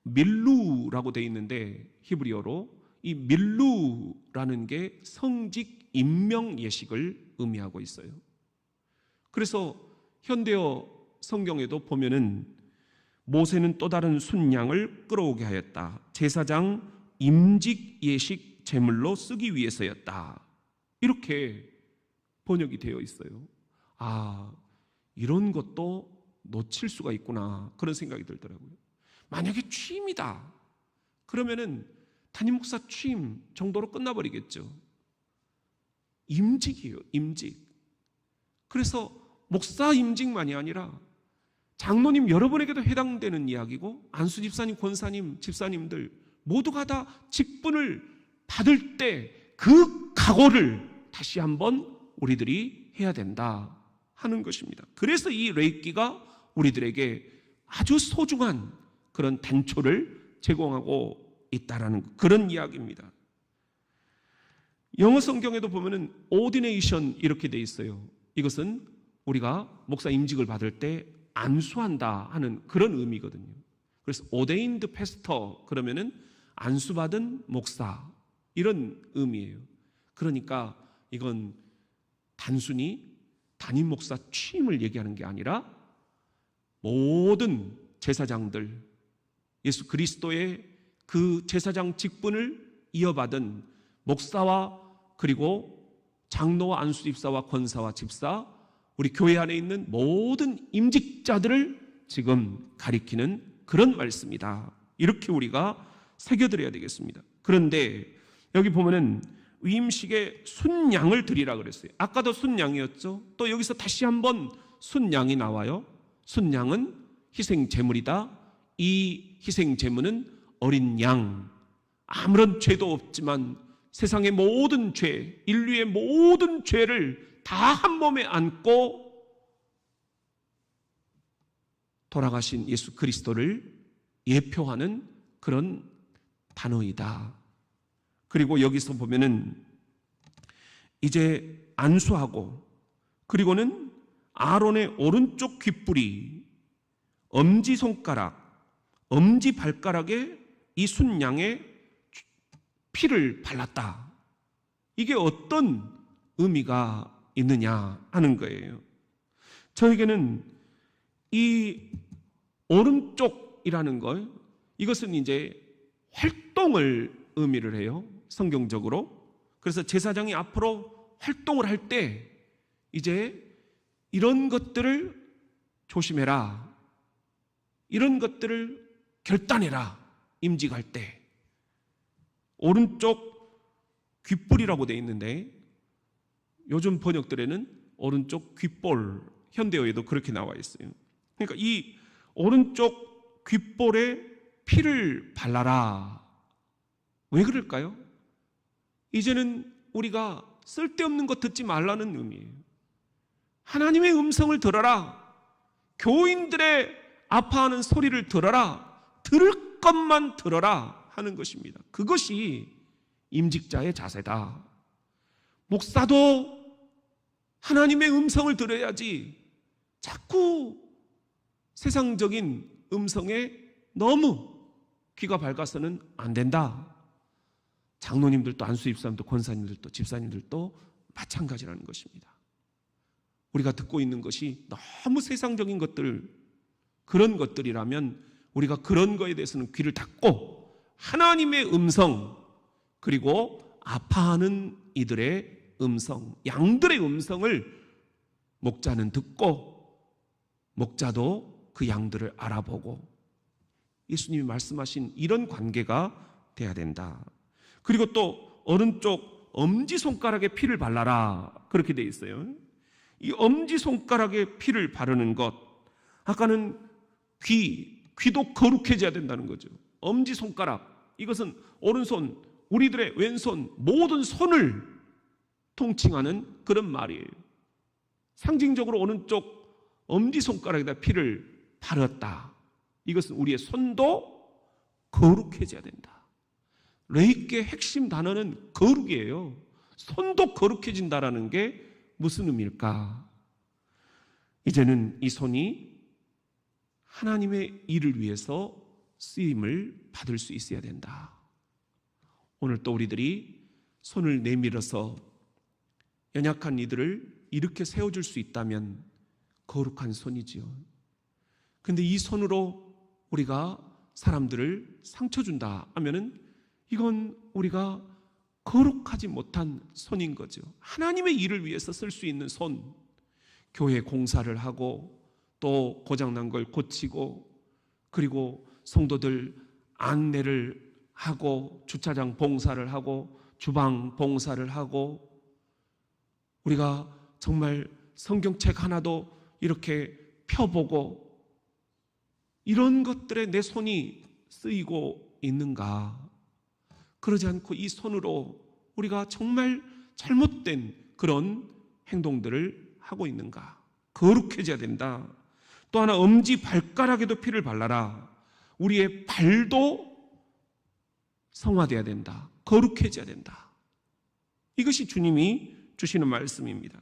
밀루라고 되어 있는데 히브리어로 이 밀루라는 게 성직 임명 예식을 의미하고 있어요. 그래서 현대어 성경에도 보면은 모세는 또 다른 순양을 끌어오게 하였다. 제사장 임직 예식 제물로 쓰기 위해서였다. 이렇게 번역이 되어 있어요. 아, 이런 것도 놓칠 수가 있구나. 그런 생각이 들더라고요. 만약에 취임이다. 그러면은 담임 목사 취임 정도로 끝나버리겠죠. 임직이에요, 임직. 그래서 목사 임직만이 아니라 장로님 여러분에게도 해당되는 이야기고 안수 집사님, 권사님, 집사님들 모두가 다 직분을 받을 때 그 각오를 다시 한번 우리들이 해야 된다 하는 것입니다. 그래서 이 레이기가 우리들에게 아주 소중한 그런 단초를 제공하고 있다라는 그런 이야기입니다. 영어 성경에도 보면은 ordination 이렇게 돼 있어요. 이것은 우리가 목사 임직을 받을 때 안수한다 하는 그런 의미거든요. 그래서 ordained pastor 그러면은 안수받은 목사 이런 의미예요. 그러니까 이건 단순히 담임 목사 취임을 얘기하는 게 아니라 모든 제사장들, 예수 그리스도의 그 제사장 직분을 이어받은 목사와 그리고 장로와 안수집사와 권사와 집사, 우리 교회 안에 있는 모든 임직자들을 지금 가리키는 그런 말씀이다. 이렇게 우리가 새겨드려야 되겠습니다. 그런데 여기 보면은 위임식에 순양을 드리라 그랬어요. 아까도 순양이었죠. 또 여기서 다시 한번 순양이 나와요. 순양은 희생 제물이다. 이 희생 제물은 어린 양, 아무런 죄도 없지만 세상의 모든 죄, 인류의 모든 죄를 다 한 몸에 안고 돌아가신 예수 그리스도를 예표하는 그런 단어이다. 그리고 여기서 보면은 이제 안수하고, 그리고는 아론의 오른쪽 귓불이, 엄지손가락, 엄지발가락에 이 순양의 피를 발랐다. 이게 어떤 의미가 있느냐 하는 거예요. 저에게는 이 오른쪽이라는 것, 이것은 이제 활동을 의미를 해요, 성경적으로. 그래서 제사장이 앞으로 활동을 할 때 이제 이런 것들을 조심해라, 이런 것들을 결단해라. 임직할 때 오른쪽 귓불이라고 되어 있는데 요즘 번역들에는 오른쪽 귓볼, 현대어에도 그렇게 나와 있어요. 그러니까 이 오른쪽 귓볼에 피를 발라라. 왜 그럴까요? 이제는 우리가 쓸데없는 것 듣지 말라는 의미예요. 하나님의 음성을 들어라. 교인들의 아파하는 소리를 들어라. 들을 것만 들어라 하는 것입니다. 그것이 임직자의 자세다. 목사도 하나님의 음성을 들어야지 자꾸 세상적인 음성에 너무 귀가 밝아서는 안 된다. 장로님들도, 안수집사님도, 권사님들도, 집사님들도 마찬가지라는 것입니다. 우리가 듣고 있는 것이 너무 세상적인 것들, 그런 것들이라면 우리가 그런 거에 대해서는 귀를 닫고 하나님의 음성, 그리고 아파하는 이들의 음성, 양들의 음성을 목자는 듣고 목자도 그 양들을 알아보고 예수님이 말씀하신 이런 관계가 돼야 된다. 그리고 또 오른쪽 엄지손가락에 피를 발라라, 그렇게 돼 있어요. 이 엄지손가락에 피를 바르는 것, 아까는 귀도 거룩해져야 된다는 거죠. 엄지손가락, 이것은 오른손, 우리들의 왼손, 모든 손을 통칭하는 그런 말이에요. 상징적으로 오른쪽 엄지손가락에다 피를 바르었다. 이것은 우리의 손도 거룩해져야 된다. 레위기의 핵심 단어는 거룩이에요. 손도 거룩해진다라는 게 무슨 의미일까? 이제는 이 손이 하나님의 일을 위해서 쓰임을 받을 수 있어야 된다. 오늘 또 우리들이 손을 내밀어서 연약한 이들을 이렇게 세워줄 수 있다면 거룩한 손이지요. 근데 이 손으로 우리가 사람들을 상처 준다 하면은 이건 우리가 거룩하지 못한 손인 거죠. 하나님의 일을 위해서 쓸 수 있는 손, 교회 공사를 하고 또 고장난 걸 고치고, 그리고 성도들 안내를 하고 주차장 봉사를 하고 주방 봉사를 하고, 우리가 정말 성경책 하나도 이렇게 펴보고, 이런 것들에 내 손이 쓰이고 있는가? 그러지 않고 이 손으로 우리가 정말 잘못된 그런 행동들을 하고 있는가? 거룩해져야 된다. 또 하나, 엄지 발가락에도 피를 발라라. 우리의 발도 성화되어야 된다. 거룩해져야 된다. 이것이 주님이 주시는 말씀입니다.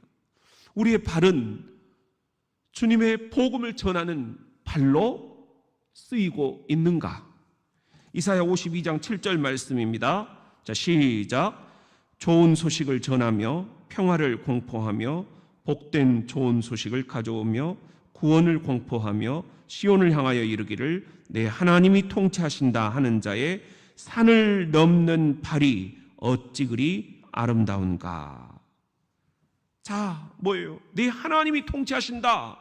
우리의 발은 주님의 복음을 전하는 발로 쓰이고 있는가? 이사야 52장 7절 말씀입니다. 자, 시작. 좋은 소식을 전하며 평화를 공포하며 복된 좋은 소식을 가져오며 구원을 공포하며 시온을 향하여 이르기를 내 하나님이 통치하신다 하는 자의 산을 넘는 발이 어찌 그리 아름다운가. 자, 뭐예요? 내 하나님이 통치하신다.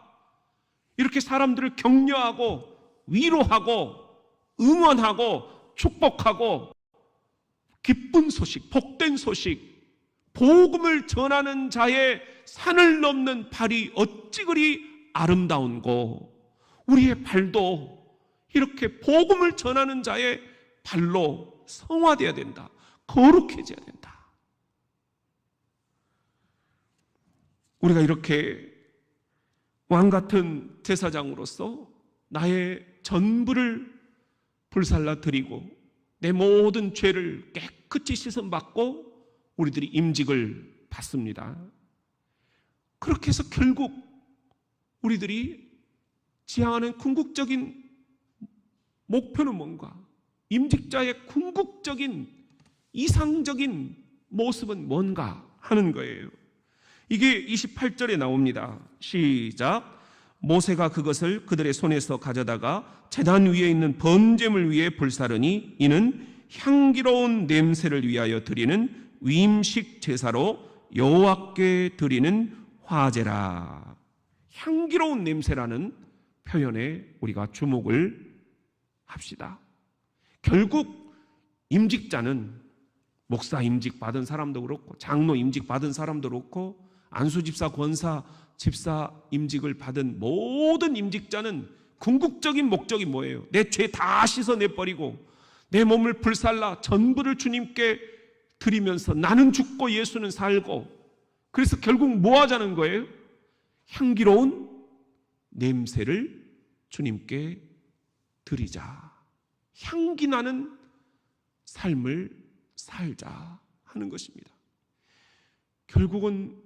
이렇게 사람들을 격려하고 위로하고 응원하고 축복하고 기쁜 소식, 복된 소식, 복음을 전하는 자의 산을 넘는 발이 어찌 그리 아름다운고. 우리의 발도 이렇게 복음을 전하는 자의 발로 성화되어야 된다. 거룩해져야 된다. 우리가 이렇게 왕같은 제사장으로서 나의 전부를 불살라 드리고 내 모든 죄를 깨끗이 씻음받고 우리들이 임직을 받습니다. 그렇게 해서 결국 우리들이 지향하는 궁극적인 목표는 뭔가? 임직자의 궁극적인 이상적인 모습은 뭔가 하는 거예요. 이게 28절에 나옵니다. 시작. 모세가 그것을 그들의 손에서 가져다가 제단 위에 있는 번제물 위에 불사르니 이는 향기로운 냄새를 위하여 드리는 위임식 제사로 여호와께 드리는 화제라. 향기로운 냄새라는 표현에 우리가 주목을 합시다. 결국 임직자는 목사 임직 받은 사람도 그렇고 장로 임직 받은 사람도 그렇고 안수집사, 권사, 집사 임직을 받은 모든 임직자는 궁극적인 목적이 뭐예요? 내 죄 다 씻어내버리고 내 몸을 불살라 전부를 주님께 드리면서 나는 죽고 예수는 살고, 그래서 결국 뭐 하자는 거예요? 향기로운 냄새를 주님께 드리자. 향기 나는 삶을 살자 하는 것입니다. 결국은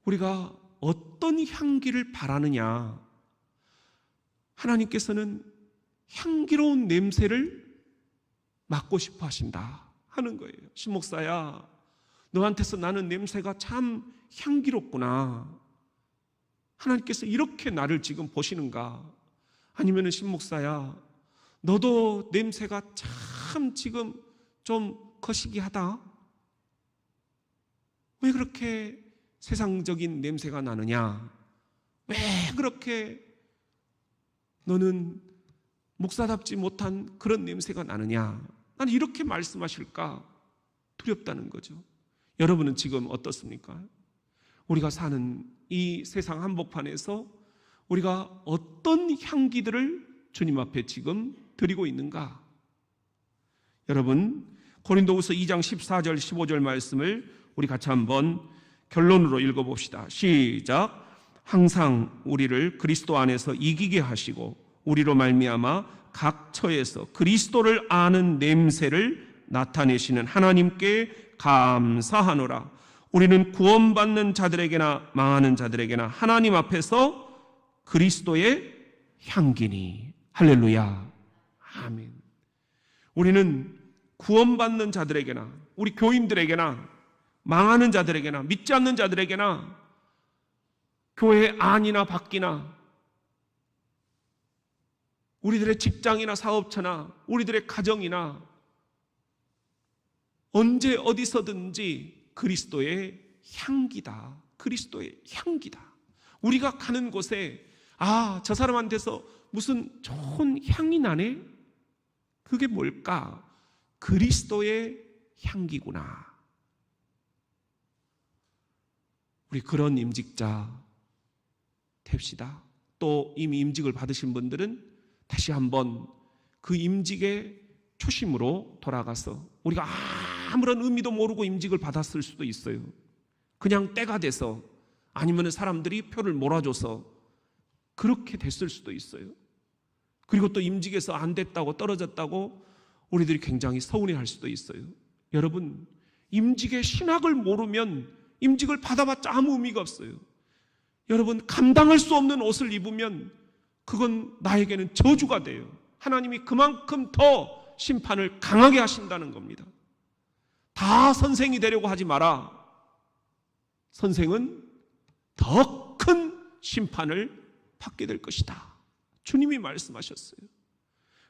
우리가 어떤 향기를 바라느냐, 하나님께서는 향기로운 냄새를 맡고 싶어 하신다 하는 거예요. 신목사야, 너한테서 나는 냄새가 참 향기롭구나. 하나님께서 이렇게 나를 지금 보시는가? 아니면은 신목사야, 너도 냄새가 참 지금 좀 거시기하다. 왜 그렇게 세상적인 냄새가 나느냐? 왜 그렇게 너는 목사답지 못한 그런 냄새가 나느냐? 나는 이렇게 말씀하실까 두렵다는 거죠. 여러분은 지금 어떻습니까? 우리가 사는 이 세상 한복판에서 우리가 어떤 향기들을 주님 앞에 지금 드리고 있는가? 여러분, 고린도후서 2장 14절 15절 말씀을 우리 같이 한번 결론으로 읽어봅시다. 시작. 항상 우리를 그리스도 안에서 이기게 하시고 우리로 말미암아 각 처에서 그리스도를 아는 냄새를 나타내시는 하나님께 감사하노라. 우리는 구원받는 자들에게나 망하는 자들에게나 하나님 앞에서 그리스도의 향기니. 할렐루야. 아멘. 우리는 구원받는 자들에게나 우리 교인들에게나 망하는 자들에게나 믿지 않는 자들에게나 교회 안이나 밖이나 우리들의 직장이나 사업처나 우리들의 가정이나 언제 어디서든지 그리스도의 향기다. 그리스도의 향기다. 우리가 가는 곳에 저 사람한테서 무슨 좋은 향이 나네? 그게 뭘까? 그리스도의 향기구나. 우리 그런 임직자 됩시다. 또 이미 임직을 받으신 분들은 다시 한번 그 임직의 초심으로 돌아가서, 우리가 아무런 의미도 모르고 임직을 받았을 수도 있어요. 그냥 때가 돼서, 아니면 사람들이 표를 몰아줘서 그렇게 됐을 수도 있어요. 그리고 또 임직에서 안 됐다고, 떨어졌다고 우리들이 굉장히 서운해할 수도 있어요. 여러분, 임직의 신학을 모르면 임직을 받아봤자 아무 의미가 없어요. 여러분, 감당할 수 없는 옷을 입으면 그건 나에게는 저주가 돼요. 하나님이 그만큼 더 심판을 강하게 하신다는 겁니다. 다 선생이 되려고 하지 마라. 선생은 더 큰 심판을 받게 될 것이다. 주님이 말씀하셨어요.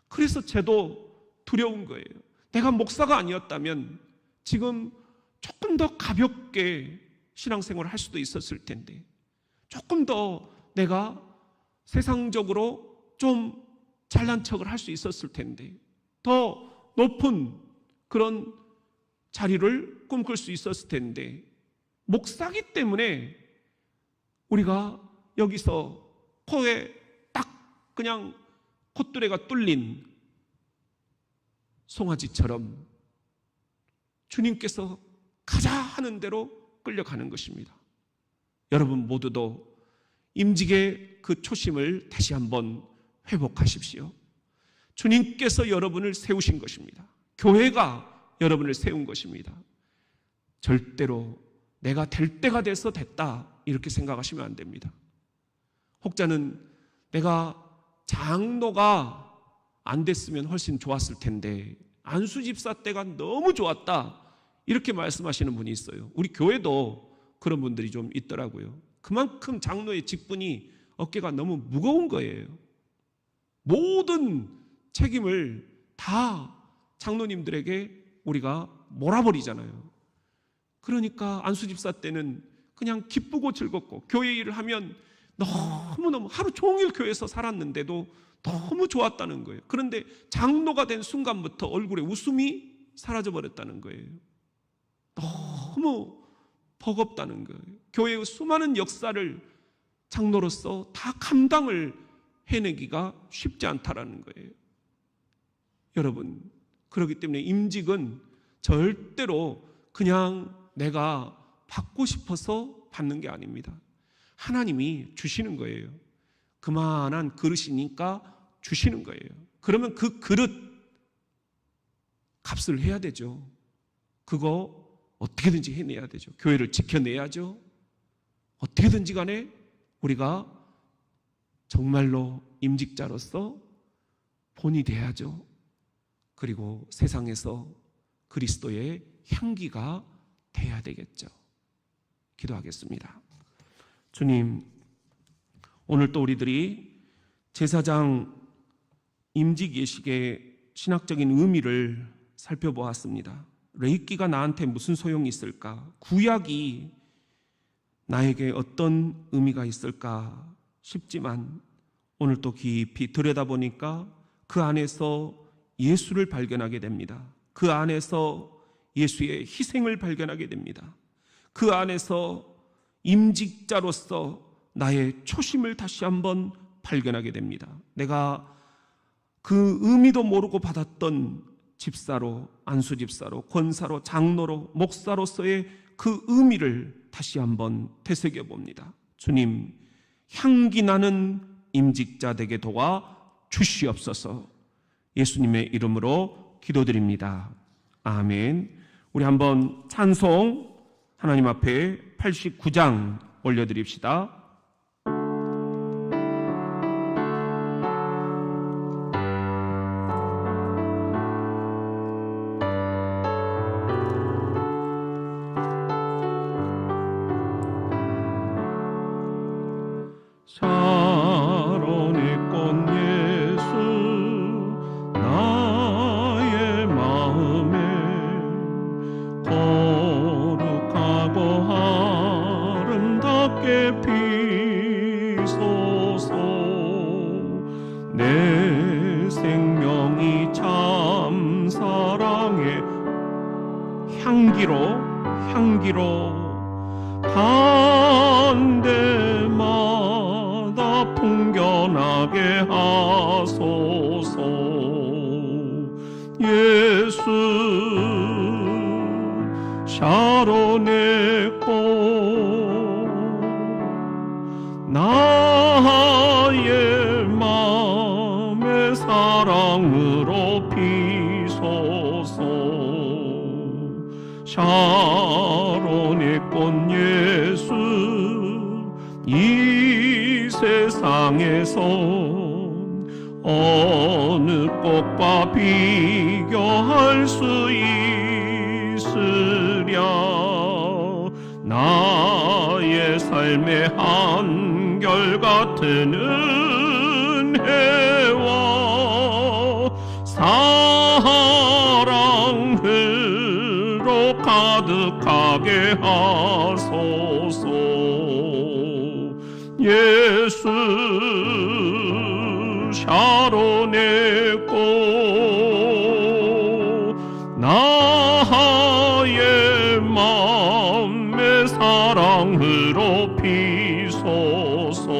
그래서 저도 두려운 거예요. 내가 목사가 아니었다면 지금 조금 더 가볍게 신앙생활을 할 수도 있었을 텐데, 조금 더 내가 세상적으로 좀 잘난 척을 할 수 있었을 텐데, 더 높은 그런 자리를 꿈꿀 수 있었을 텐데, 목사기 때문에 우리가 여기서 코에 딱 그냥 콧뚜레가 뚫린 송아지처럼 주님께서 가자 하는 대로 끌려가는 것입니다. 여러분 모두도 임직의 그 초심을 다시 한번 회복하십시오. 주님께서 여러분을 세우신 것입니다. 교회가 여러분을 세운 것입니다. 절대로 내가 될 때가 돼서 됐다 이렇게 생각하시면 안 됩니다. 혹자는 내가 장로가 안 됐으면 훨씬 좋았을 텐데 안수집사 때가 너무 좋았다 이렇게 말씀하시는 분이 있어요. 우리 교회도 그런 분들이 좀 있더라고요. 그만큼 장로의 직분이 어깨가 너무 무거운 거예요. 모든 책임을 다 장로님들에게 우리가 몰아버리잖아요. 그러니까 안수집사 때는 그냥 기쁘고 즐겁고 교회 일을 하면 너무너무 하루 종일 교회에서 살았는데도 너무 좋았다는 거예요. 그런데 장로가 된 순간부터 얼굴에 웃음이 사라져버렸다는 거예요. 너무 버겁다는 거예요. 교회의 수많은 역사를 장로로서 다 감당을 해내기가 쉽지 않다라는 거예요. 여러분, 그렇기 때문에 임직은 절대로 그냥 내가 받고 싶어서 받는 게 아닙니다. 하나님이 주시는 거예요. 그만한 그릇이니까 주시는 거예요. 그러면 그 그릇 값을 해야 되죠. 그거 어떻게든지 해내야 되죠. 교회를 지켜내야죠. 어떻게든지 간에 우리가 정말로 임직자로서 본이 돼야죠. 그리고 세상에서 그리스도의 향기가 돼야 되겠죠. 기도하겠습니다. 주님, 오늘 또 우리들이 제사장 임직 예식의 신학적인 의미를 살펴보았습니다. 레위기가 나한테 무슨 소용이 있을까? 구약이 나에게 어떤 의미가 있을까 싶지만 오늘 또 깊이 들여다보니까 그 안에서 예수를 발견하게 됩니다. 그 안에서 예수의 희생을 발견하게 됩니다. 그 안에서 임직자로서 나의 초심을 다시 한번 발견하게 됩니다. 내가 그 의미도 모르고 받았던 집사로, 안수집사로, 권사로, 장로로, 목사로서의 그 의미를 다시 한번 되새겨 봅니다. 주님, 향기 나는 임직자 되게 도와 주시옵소서. 예수님의 이름으로 기도드립니다. 아멘. 우리 한번 찬송 하나님 앞에 89장 올려드립시다. 향기로 간 데마다 풍겨나게 하소서. 예수 샤론의 꽃 나의 맘의 사랑으로 피소서. 샤론의 꽃 예수 이 세상에서 어느 꽃과 비교할 수 있으랴. 나의 삶의 한결같은 은혜와 사랑으로 가득하게 하소서. 예수 샤론의 꽃 나의 맘의 사랑으로 피소서.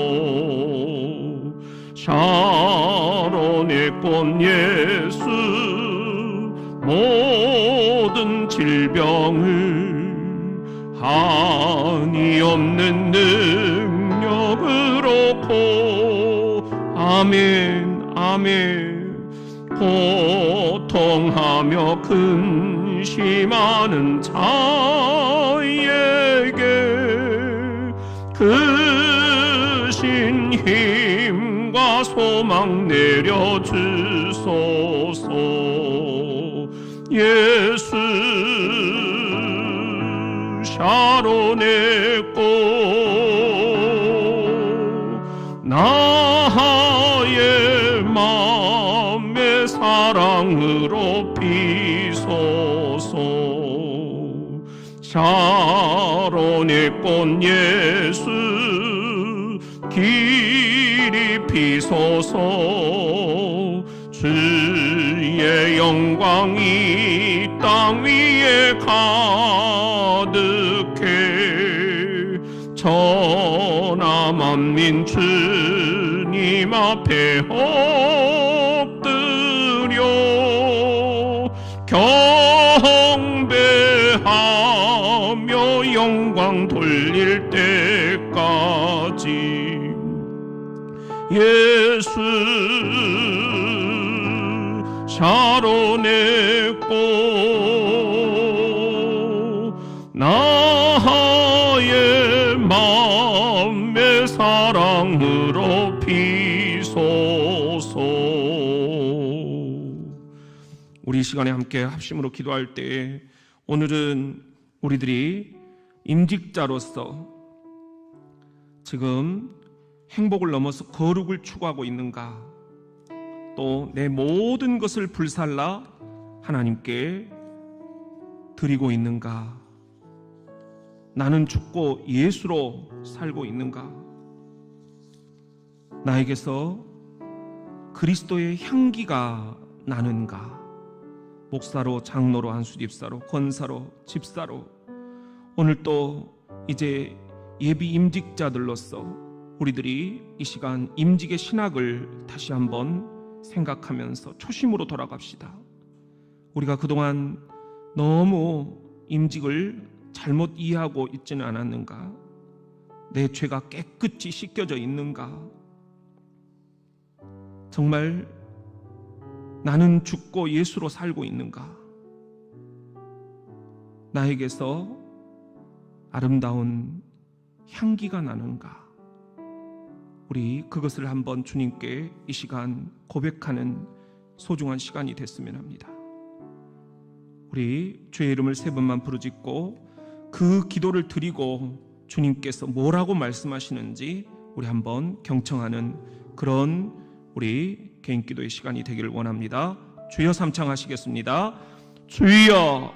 샤론의 꽃 예수 모든 질병을 한이 없는 능력으로 아멘 아멘. 고통하며 근심하는 자에게 크신 힘과 소망 내려주소서. 예수 샤론의 꽃 나의 마음의 사랑으로 피소서. 샤론의 꽃 예수 길이 피소서. 주의 영광이 땅 위에 가득해 천하 만민 주님 앞에 엎드려 경배하며 영광 돌릴 때까지 예수 샤론의 꽃 나의 마음의 사랑으로 피소서. 우리 이 시간에 함께 합심으로 기도할 때 오늘은 우리들이 임직자로서 지금 행복을 넘어서 거룩을 추구하고 있는가, 또 내 모든 것을 불살라 하나님께 드리고 있는가, 나는 죽고 예수로 살고 있는가, 나에게서 그리스도의 향기가 나는가, 목사로, 장로로, 한수집사로, 권사로, 집사로, 오늘 또 이제 예비 임직자들로서 우리들이 이 시간 임직의 신학을 다시 한번 생각하면서 초심으로 돌아갑시다. 우리가 그동안 너무 임직을 잘못 이해하고 있지는 않았는가? 내 죄가 깨끗이 씻겨져 있는가? 정말 나는 죽고 예수로 살고 있는가? 나에게서 아름다운 향기가 나는가? 우리 그것을 한번 주님께 이 시간 고백하는 소중한 시간이 됐으면 합니다. 우리 주의 이름을 세 번만 부르짖고 그 기도를 드리고 주님께서 뭐라고 말씀하시는지 우리 한번 경청하는 그런 우리 개인 기도의 시간이 되기를 원합니다. 주여 삼창하시겠습니다. 주여,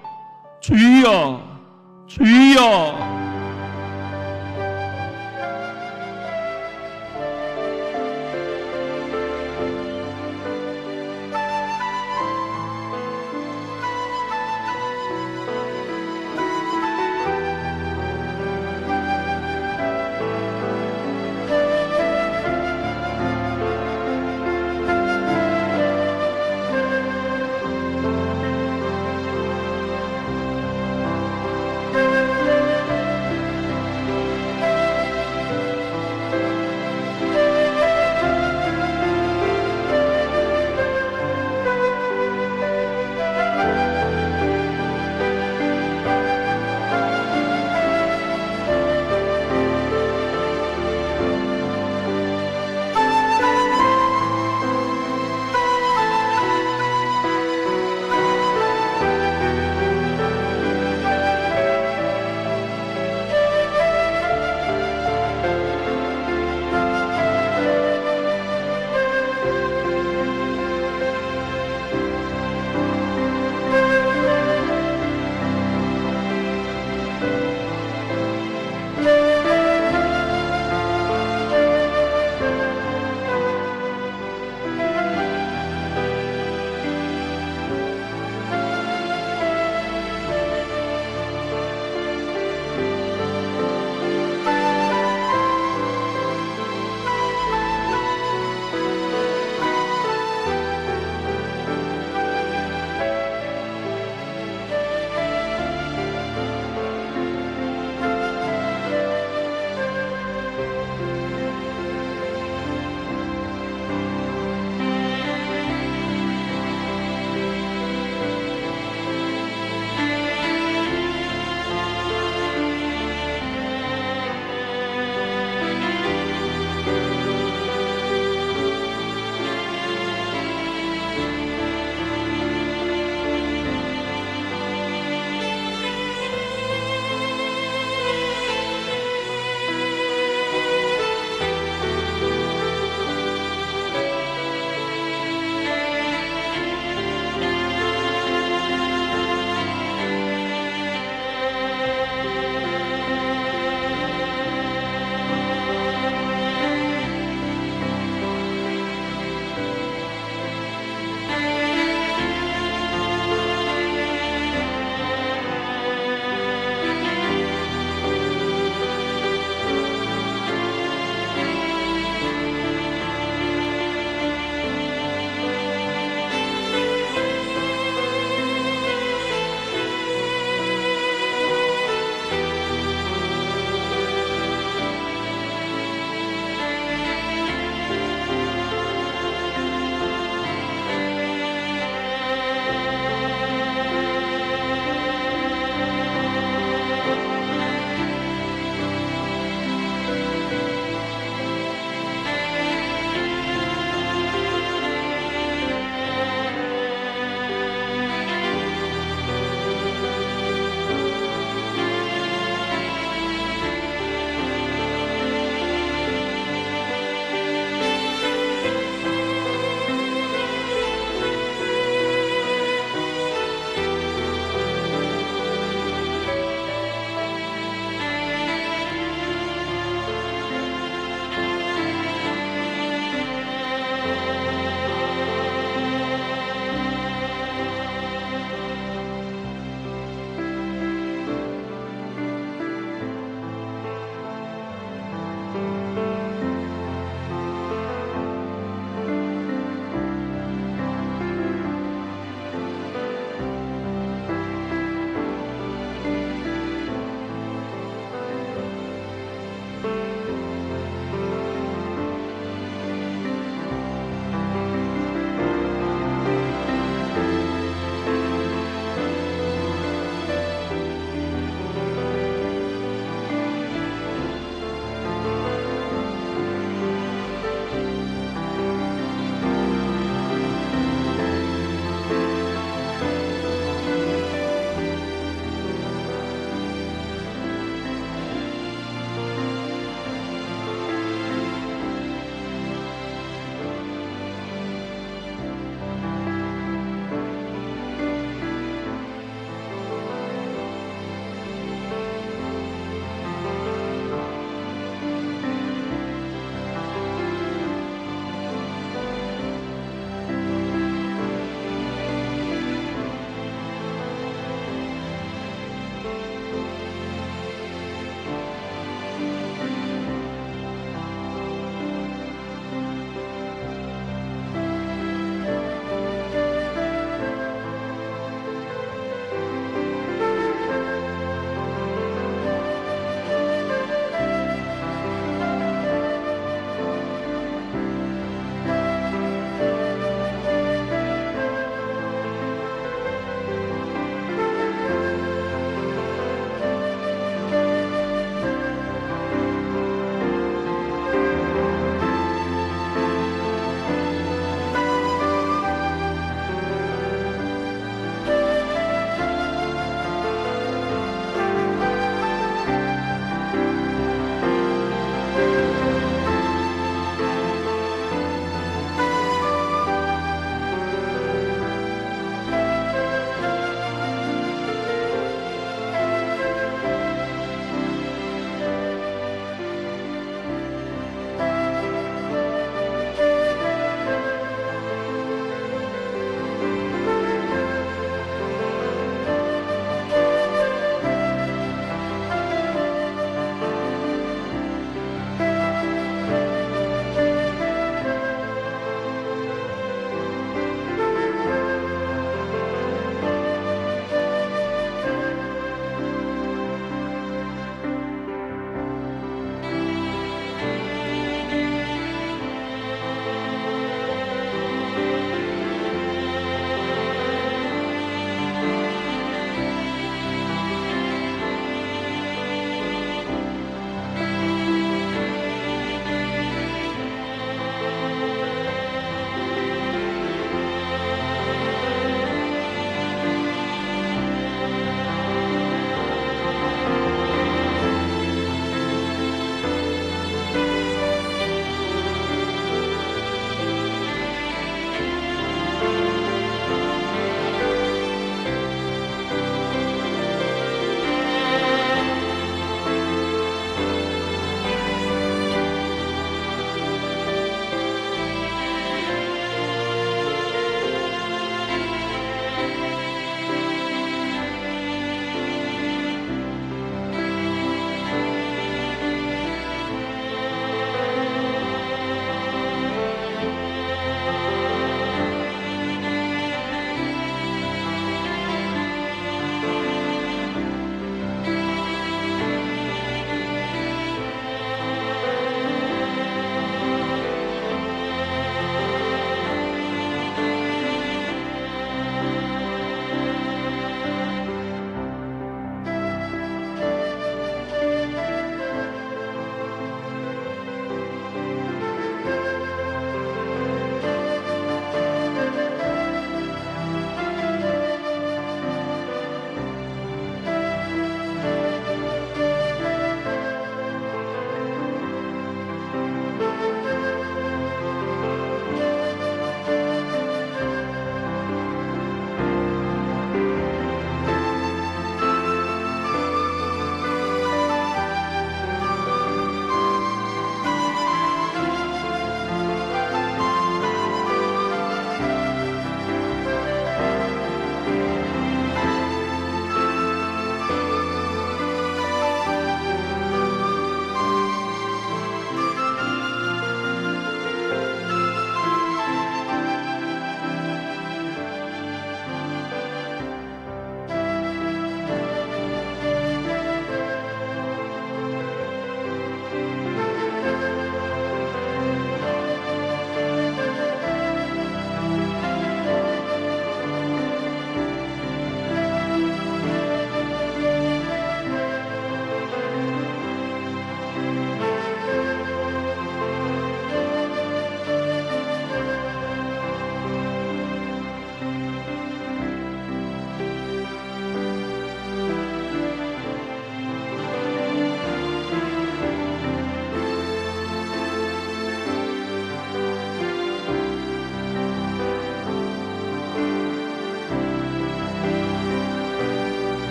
주여, 주여.